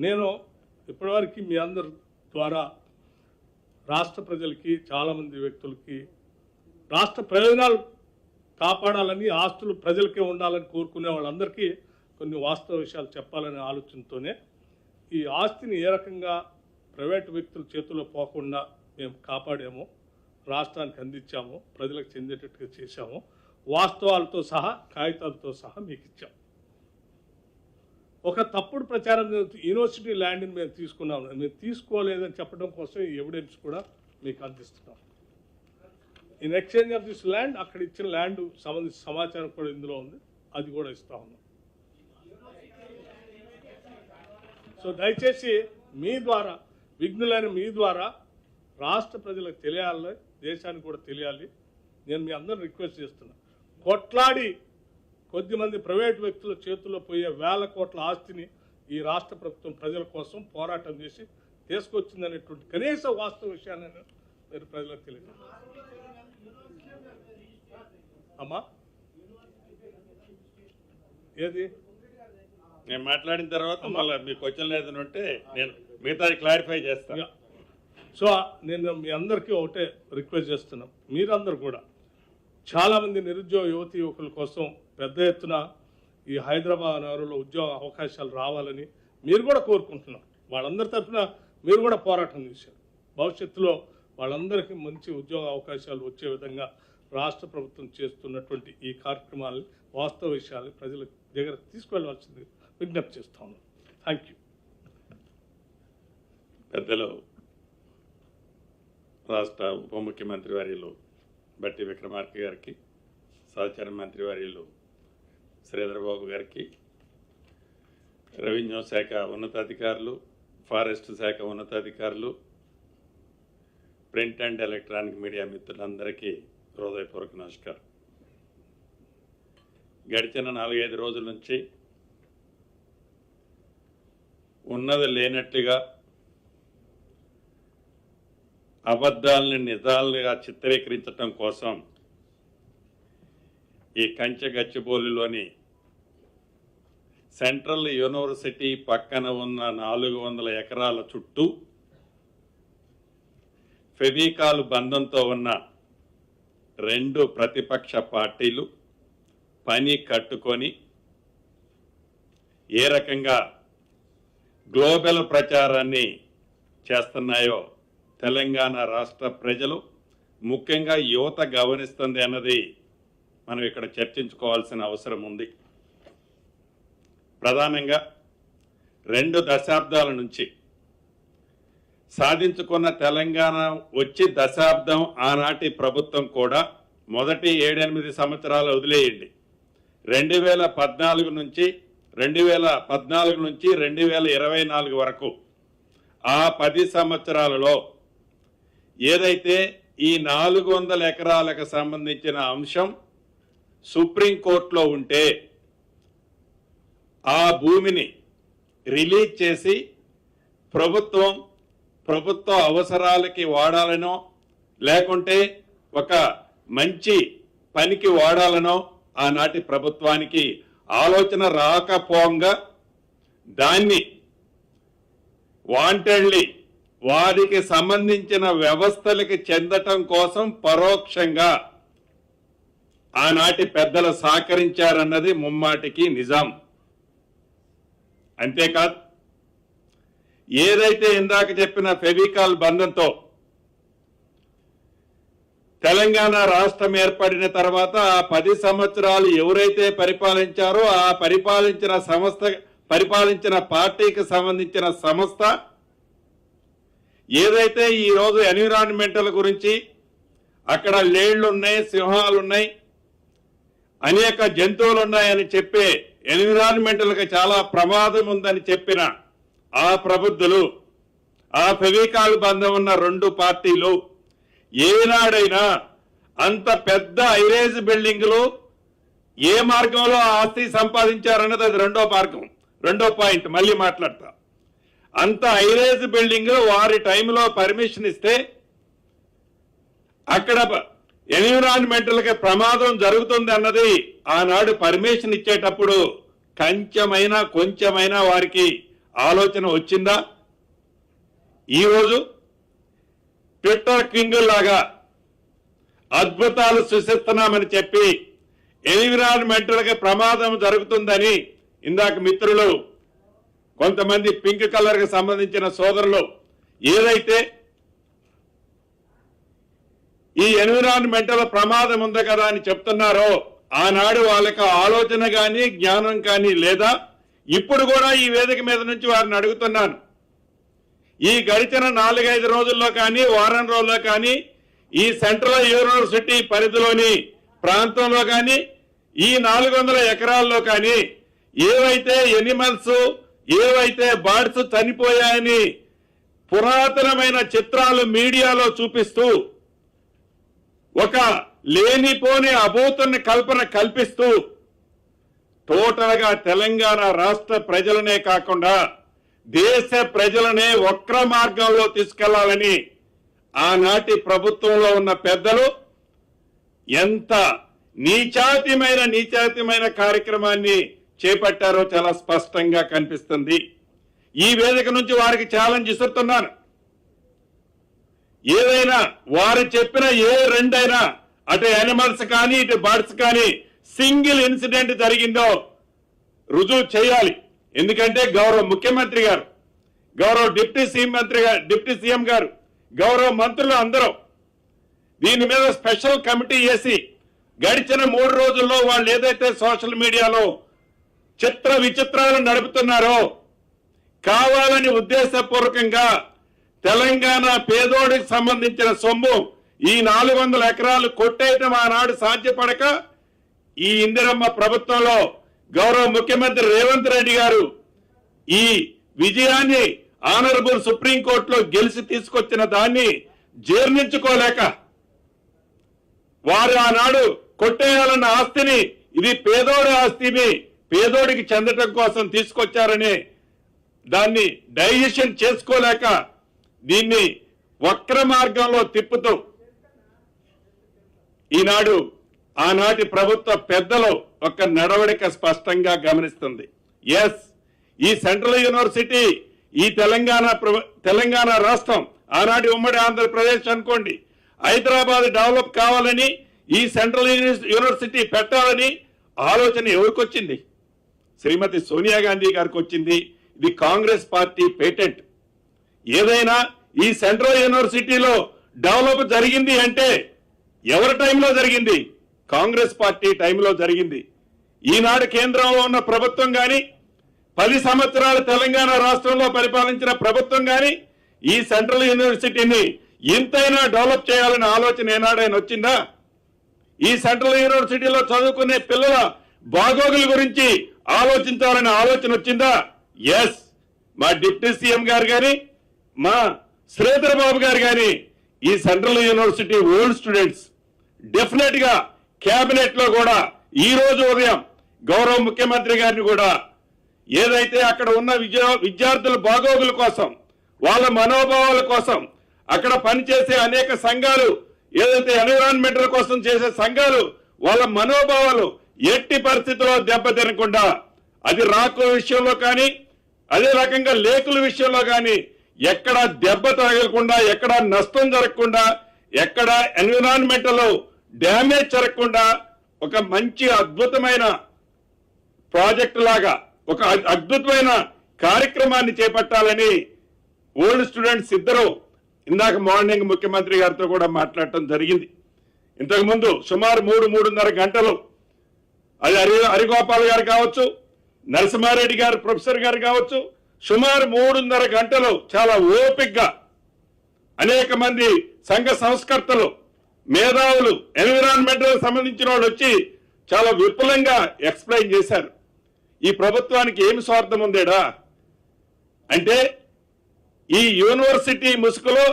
నేను ఇప్పటివరకు మీ అందరి ద్వారా రాష్ట్ర ప్రజలకి, చాలామంది వ్యక్తులకి రాష్ట్ర ప్రయోజనాలు కాపాడాలని, ఆస్తులు ప్రజలకే ఉండాలని కోరుకునే వాళ్ళందరికీ కొన్ని వాస్తవ విషయాలు చెప్పాలనే ఆలోచనతోనే ఈ ఆస్తిని ఏ రకంగా ప్రైవేటు వ్యక్తుల చేతుల్లో పోకుండా మేము కాపాడాము, రాష్ట్రానికి అందించాము, ప్రజలకు చెందేటట్టుగా చేశాము, వాస్తవాలతో సహా, కాగితాలతో సహా మీకు ఇచ్చాం. ఒక తప్పుడు ప్రచారం, యూనివర్సిటీ ల్యాండ్ని మేము తీసుకున్నాం, మేము తీసుకోలేదని చెప్పడం కోసం ఈ ఎవిడెన్స్ కూడా మీకు అందిస్తున్నాం. In exchange of this land, అక్కడ ఇచ్చిన ల్యాండ్ సంబంధించిన సమాచారం కూడా ఇందులో ఉంది, అది కూడా ఇస్తా ఉన్నాం. సో దయచేసి మీ ద్వారా, విఘ్నులైన మీ ద్వారా రాష్ట్ర ప్రజలకు తెలియాలి, దేశానికి కూడా తెలియాలి. నేను మీ అందరూ రిక్వెస్ట్ చేస్తున్నా, కొట్లాడి కొద్దిమంది ప్రైవేట్ వ్యక్తుల చేతుల్లో పోయే వేల కోట్ల ఆస్తిని ఈ రాష్ట్ర ప్రభుత్వం ప్రజల కోసం పోరాటం చేసి తీసుకొచ్చిందనేటువంటి కనీస వాస్తవ విషయాన్ని మీరు ప్రజలకు తెలియదు. అమ్మా ఏది నేను మాట్లాడిన తర్వాత మళ్ళీ మీ క్వశ్చన్ ఏదైనా ఉంటే నేను మిగతాది క్లారిఫై చేస్తాను. సో నేను మీ అందరికీ ఒకటే రిక్వెస్ట్ చేస్తున్నాం, మీరందరూ కూడా చాలామంది నిరుద్యోగ యువతీ యువకుల కోసం పెద్ద ఎత్తున ఈ హైదరాబాద్ నగరంలో ఉద్యోగ అవకాశాలు రావాలని మీరు కూడా కోరుకుంటున్నారు. వాళ్ళందరి తరఫున మీరు కూడా పోరాటం చేశారు. భవిష్యత్తులో వాళ్ళందరికీ మంచి ఉద్యోగ అవకాశాలు వచ్చే విధంగా రాష్ట్ర ప్రభుత్వం చేస్తున్నటువంటి ఈ కార్యక్రమాలని, వాస్తవ విషయాలు ప్రజల దగ్గర తీసుకువెళ్ళవలసింది విజ్ఞప్తి చేస్తా ఉన్నాను. Thank you. పెద్దలు రాష్ట్ర ఉప ముఖ్యమంత్రి వర్యులు బట్టి విక్రమార్క గారికి, సహచార మంత్రి వర్యులు శ్రీధర్ బాబు గారికి, రెవెన్యూ శాఖ ఉన్నతాధికారులు, ఫారెస్ట్ శాఖ ఉన్నతాధికారులు, ప్రింట్ అండ్ ఎలక్ట్రానిక్ మీడియా మిత్రులందరికీ హృదయపూర్వక నమస్కారం. గడిచిన 4-5 రోజుల నుంచి ఉన్నది లేనట్టుగా, అబద్ధాలని నిజాలుగా చిత్రీకరించడం కోసం ఈ కంచె గచ్చిబౌలిలోని సెంట్రల్ యూనివర్సిటీ పక్కన ఉన్న 400 ఎకరాల చుట్టూ ఫెవికాల్ బంధంతో ఉన్న 2 ప్రతిపక్ష పార్టీలు పని కట్టుకొని ఏ రకంగా గ్లోబల్ ప్రచారాన్ని చేస్తున్నాయో తెలంగాణ రాష్ట్ర ప్రజలు, ముఖ్యంగా యువత గమనిస్తుంది అన్నది మనం ఇక్కడ చర్చించుకోవాల్సిన అవసరం ఉంది. ప్రధానంగా 2 దశాబ్దాల నుంచి సాధించుకున్న తెలంగాణ వచ్చి దశాబ్దం ఆనాటి ప్రభుత్వం కూడా మొదటి 7-8 సంవత్సరాలు వదిలేయండి, 2014 నుంచి 2024 వరకు ఆ 10 సంవత్సరాలలో ఏదైతే ఈ 400 ఎకరాలకు సంబంధించిన అంశం సుప్రీంకోర్టులో ఉంటే ఆ భూమిని రిలీజ్ చేసి ప్రభుత్వ అవసరాలకి వాడాలనో లేకుంటే ఒక మంచి పనికి వాడాలనో ఆనాటి ప్రభుత్వానికి ఆలోచన రాకపోగా దాన్ని వాంటెడ్లీ వారికి సంబంధించిన వ్యవస్థలకి చెందటం కోసం పరోక్షంగా ఆనాటి పెద్దలు సహకరించారన్నది ముమ్మాటికి నిజం. అంతేకాదు, ఏదైతే ఇందాక చెప్పిన ఫెవికాల్ బంధంతో తెలంగాణ రాష్ట్రం ఏర్పడిన తర్వాత ఆ 10 సంవత్సరాలు ఎవరైతే పరిపాలించారో ఆ పరిపాలించిన పార్టీకి సంబంధించిన సంస్థ ఏదైతే ఈ రోజు ఎన్విరాన్మెంటల్ గురించి అక్కడ లేళ్లు ఉన్నాయి, సింహాలు ఉన్నాయి, అనేక జంతువులు ఉన్నాయని చెప్పే ఎన్విరాన్మెంటల్కి చాలా ప్రమాదం ఉందని చెప్పిన ఆ ప్రబుద్ధులు, ఆ ఫెవికాల్ బంధం ఉన్న 2 పార్టీలు ఏనాడైనా అంత పెద్ద ఐరేజ్ బిల్డింగ్లు ఏ మార్గంలో ఆస్తి సంపాదించారన్నది అది రెండో పాయింట్ మళ్ళీ మాట్లాడతా. అంత ఐరేజ్ బిల్డింగ్ వారి టైంలో పర్మిషన్ ఇస్తే అక్కడ ఎన్విరాన్మెంటల్ కి ప్రమాదం జరుగుతుంది అన్నది ఆనాడు పర్మిషన్ ఇచ్చేటప్పుడు కొంచెమైనా వారికి ఆలోచన వచ్చిందా? ఈరోజు ట్విట్టర్ కింగ్ లాగా అద్భుతాలు సృష్టిస్తున్నామని చెప్పి ఎన్విరాన్మెంటల్ కి ప్రమాదం జరుగుతుందని ఇందాక మిత్రులు కొంతమంది పింక్ కలర్ కి సంబంధించిన సోదరులు ఏదైతే ఈ ఎన్విరాన్మెంటల్ ప్రమాదం ఉంది కదా అని చెప్తున్నారో ఆనాడు వాళ్ళకి ఆలోచన కానీ జ్ఞానం కానీ లేదా? ఇప్పుడు కూడా ఈ వేదిక మీద నుంచి వారిని అడుగుతున్నాను, ఈ గడిచిన 4-5 రోజుల్లో కానీ వారం రోజుల్లో కానీ ఈ సెంట్రల్ యూనివర్సిటీ పరిధిలోని ప్రాంతంలో కానీ ఈ 400 ఎకరాల్లో కానీ ఏవైతే ఎనిమల్స్, ఏవైతే బర్డ్స్ చనిపోయాయని పురాతనమైన చిత్రాలు మీడియాలో చూపిస్తూ ఒక లేనిపోని అభూతుని కల్పన కల్పిస్తూ టోటల్ గా తెలంగాణ రాష్ట్ర ప్రజలనే కాకుండా దేశ ప్రజలనే వక్ర మార్గంలో తీసుకెళ్లాలని ఆనాటి ప్రభుత్వంలో ఉన్న పెద్దలు ఎంత నీచాతిమైన కార్యక్రమాన్ని చేపట్టారో చాలా స్పష్టంగా కనిపిస్తుంది. ఈ వేదిక నుంచి వారికి ఛాలెంజ్ ఇస్తున్నాను, ఏదైనా వారు చెప్పిన ఏ రెండైనా అటు యానిమల్స్ కానీ ఇటు బర్డ్స్ కానీ సింగిల్ ఇన్సిడెంట్ జరిగిందో రుజువు చేయాలి. ఎందుకంటే గౌరవ ముఖ్యమంత్రి గారు, గౌరవ డిప్యూటీ సీఎం గారు, గౌరవ మంత్రులు అందరూ దీని మీద స్పెషల్ కమిటీ వేసి గడిచిన 3 రోజుల్లో వాళ్ళు ఏదైతే సోషల్ మీడియాలో చిత్ర విచిత్రాలు నడుపుతున్నారో కావాలని ఉద్దేశపూర్వకంగా తెలంగాణ పేదోడికి సంబంధించిన సొమ్ము ఈ 400 ఎకరాలు కొట్టేయటం ఆనాడు సాధ్యపడక ఈ ఇందిరమ్మ ప్రభుత్వంలో గౌరవ ముఖ్యమంత్రి రేవంత్ రెడ్డి గారు ఈ విజయాన్ని ఆనరబుల్ సుప్రీంకోర్టులో గెలిచి తీసుకొచ్చిన దాన్ని జీర్ణించుకోలేక వారు ఆనాడు కొట్టేయాలన్న ఆస్తిని ఇది పేదోడి ఆస్తిని పేదోడికి చెందటం కోసం తీసుకొచ్చారని దాన్ని డైజెషన్ చేసుకోలేక దీన్ని వక్ర మార్గంలో తిప్పుతూ ఈనాడు ఆనాటి ప్రభుత్వ పెద్దలు ఒక నడవడిక స్పష్టంగా గమనిస్తుంది. ఎస్, ఈ సెంట్రల్ యూనివర్సిటీ ఈ తెలంగాణ రాష్ట్రం ఆనాటి ఉమ్మడి ఆంధ్రప్రదేశ్ అనుకోండి, హైదరాబాద్ డెవలప్ కావాలని ఈ సెంట్రల్ యూనివర్సిటీ పెట్టాలని ఆలోచన ఎవరికి వచ్చింది? శ్రీమతి సోనియా గాంధీ గారికి వచ్చింది. ఇది కాంగ్రెస్ పార్టీ పేటెంట్. ఏదైనా ఈ సెంట్రల్ యూనివర్సిటీలో డెవలప్ జరిగింది అంటే ఎవరి టైంలో జరిగింది? కాంగ్రెస్ పార్టీ టైంలో జరిగింది. ఈనాడు కేంద్రంలో ఉన్న ప్రభుత్వం కానీ 10 సంవత్సరాలు తెలంగాణ రాష్ట్రంలో పరిపాలించిన ప్రభుత్వం కానీ ఈ సెంట్రల్ యూనివర్సిటీని ఇంతైనా డెవలప్ చేయాలనే ఆలోచన ఏనాడైనా వచ్చిందా? ఈ సెంట్రల్ యూనివర్సిటీలో చదువుకునే పిల్లల బాగోగుల గురించి ఆలోచించాలనే ఆలోచన వచ్చిందా? ఎస్, మా డిప్యూటీ సీఎం గారు కానీ మా శ్రీధర్ బాబు గారు కానీ ఈ central university old students definite గా కేబినెట్ లో కూడా ఈ రోజు ఉదయం గౌరవ ముఖ్యమంత్రి గారిని కూడా ఏదైతే అక్కడ ఉన్న విద్యార్థుల బాగోగుల కోసం, వాళ్ళ మనోభావాల కోసం అక్కడ పనిచేసే అనేక సంఘాలు, ఏదైతే ఎన్విరాన్మెంటల్ కోసం చేసే సంఘాలు, వాళ్ళ మనోభావాలు ఎట్టి పరిస్థితుల్లో దెబ్బతినకుండా, అది రాకుల విషయంలో కానీ అదే రకంగా లేకుల విషయంలో కానీ ఎక్కడ దెబ్బ తగలకుండా, ఎక్కడ నష్టం జరగకుండా, ఎక్కడ ఎన్విరాన్మెంటల్ డ్యామేజ్ జరగకుండా ఒక మంచి అద్భుతమైన ప్రాజెక్టు లాగా ఒక అద్భుతమైన కార్యక్రమాన్ని చేపట్టాలని ఓల్డ్ స్టూడెంట్స్ ఇద్దరు ఇందాక మార్నింగ్ ముఖ్యమంత్రి గారితో కూడా మాట్లాడటం జరిగింది. ఇంతకుముందు సుమారు 3-3.5 గంటలు అది హరిగోపాల్ గారు కావచ్చు, నరసింహారెడ్డి గారు ప్రొఫెసర్ గారు కావచ్చు, సుమారు 3.5 గంటలు చాలా ఓపికగా అనేక మంది సంఘ సంస్కర్తలు, మేధావులు, ఎన్విరాన్మెంటల్ సంబంధించిన వాళ్ళు వచ్చి చాలా విపులంగా ఎక్స్ప్లెయిన్ చేశారు. ఈ ప్రభుత్వానికి ఏమి స్వార్థం ఉందేడా అంటే ఈ యూనివర్సిటీ ముసుగులో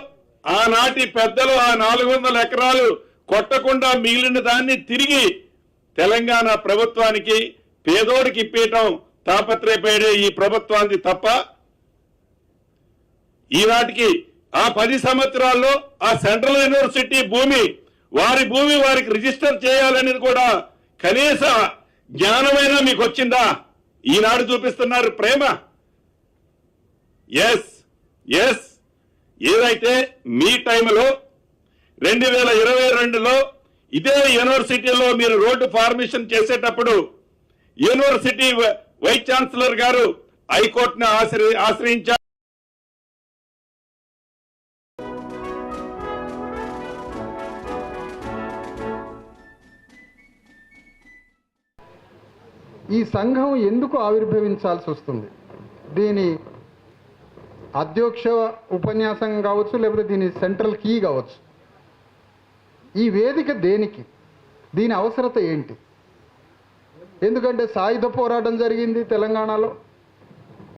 ఆనాటి పెద్దలు ఆ 400 ఎకరాలు కొట్టకుండా మిగిలిన దాన్ని తిరిగి తెలంగాణ ప్రభుత్వానికి పేదోడికి ఇప్పేయటం తాపత్రయపడే ఈ ప్రభుత్వానికి తప్ప ఈనాటికి ఆ 10 సంవత్సరాల్లో ఆ సెంట్రల్ యూనివర్సిటీ భూమి వారికి రిజిస్టర్ చేయాలనేది కూడా కనీస జ్ఞానమైనా మీకు వచ్చిందా? ఈనాడు చూపిస్తున్నారు ప్రేమ. ఎస్ ఏదైతే మీ టైంలో 2022లో ఇదే యూనివర్సిటీలో మీరు రోడ్డు ఫార్మేషన్ చేసేటప్పుడు యూనివర్సిటీ వైస్ ఛాన్సలర్ గారు హైకోర్టును ఆశ్రయించారు. ఈ సంఘం ఎందుకు ఆవిర్భవించాల్సి వస్తుంది? దీని అధ్యక్ష ఉపన్యాసం కావచ్చు, లేకపోతే దీని సెంట్రల్ కీ కావచ్చు. ఈ వేదిక దేనికి? దీని అవసరత ఏంటి? ఎందుకంటే సాయుధ పోరాటం జరిగింది తెలంగాణలో,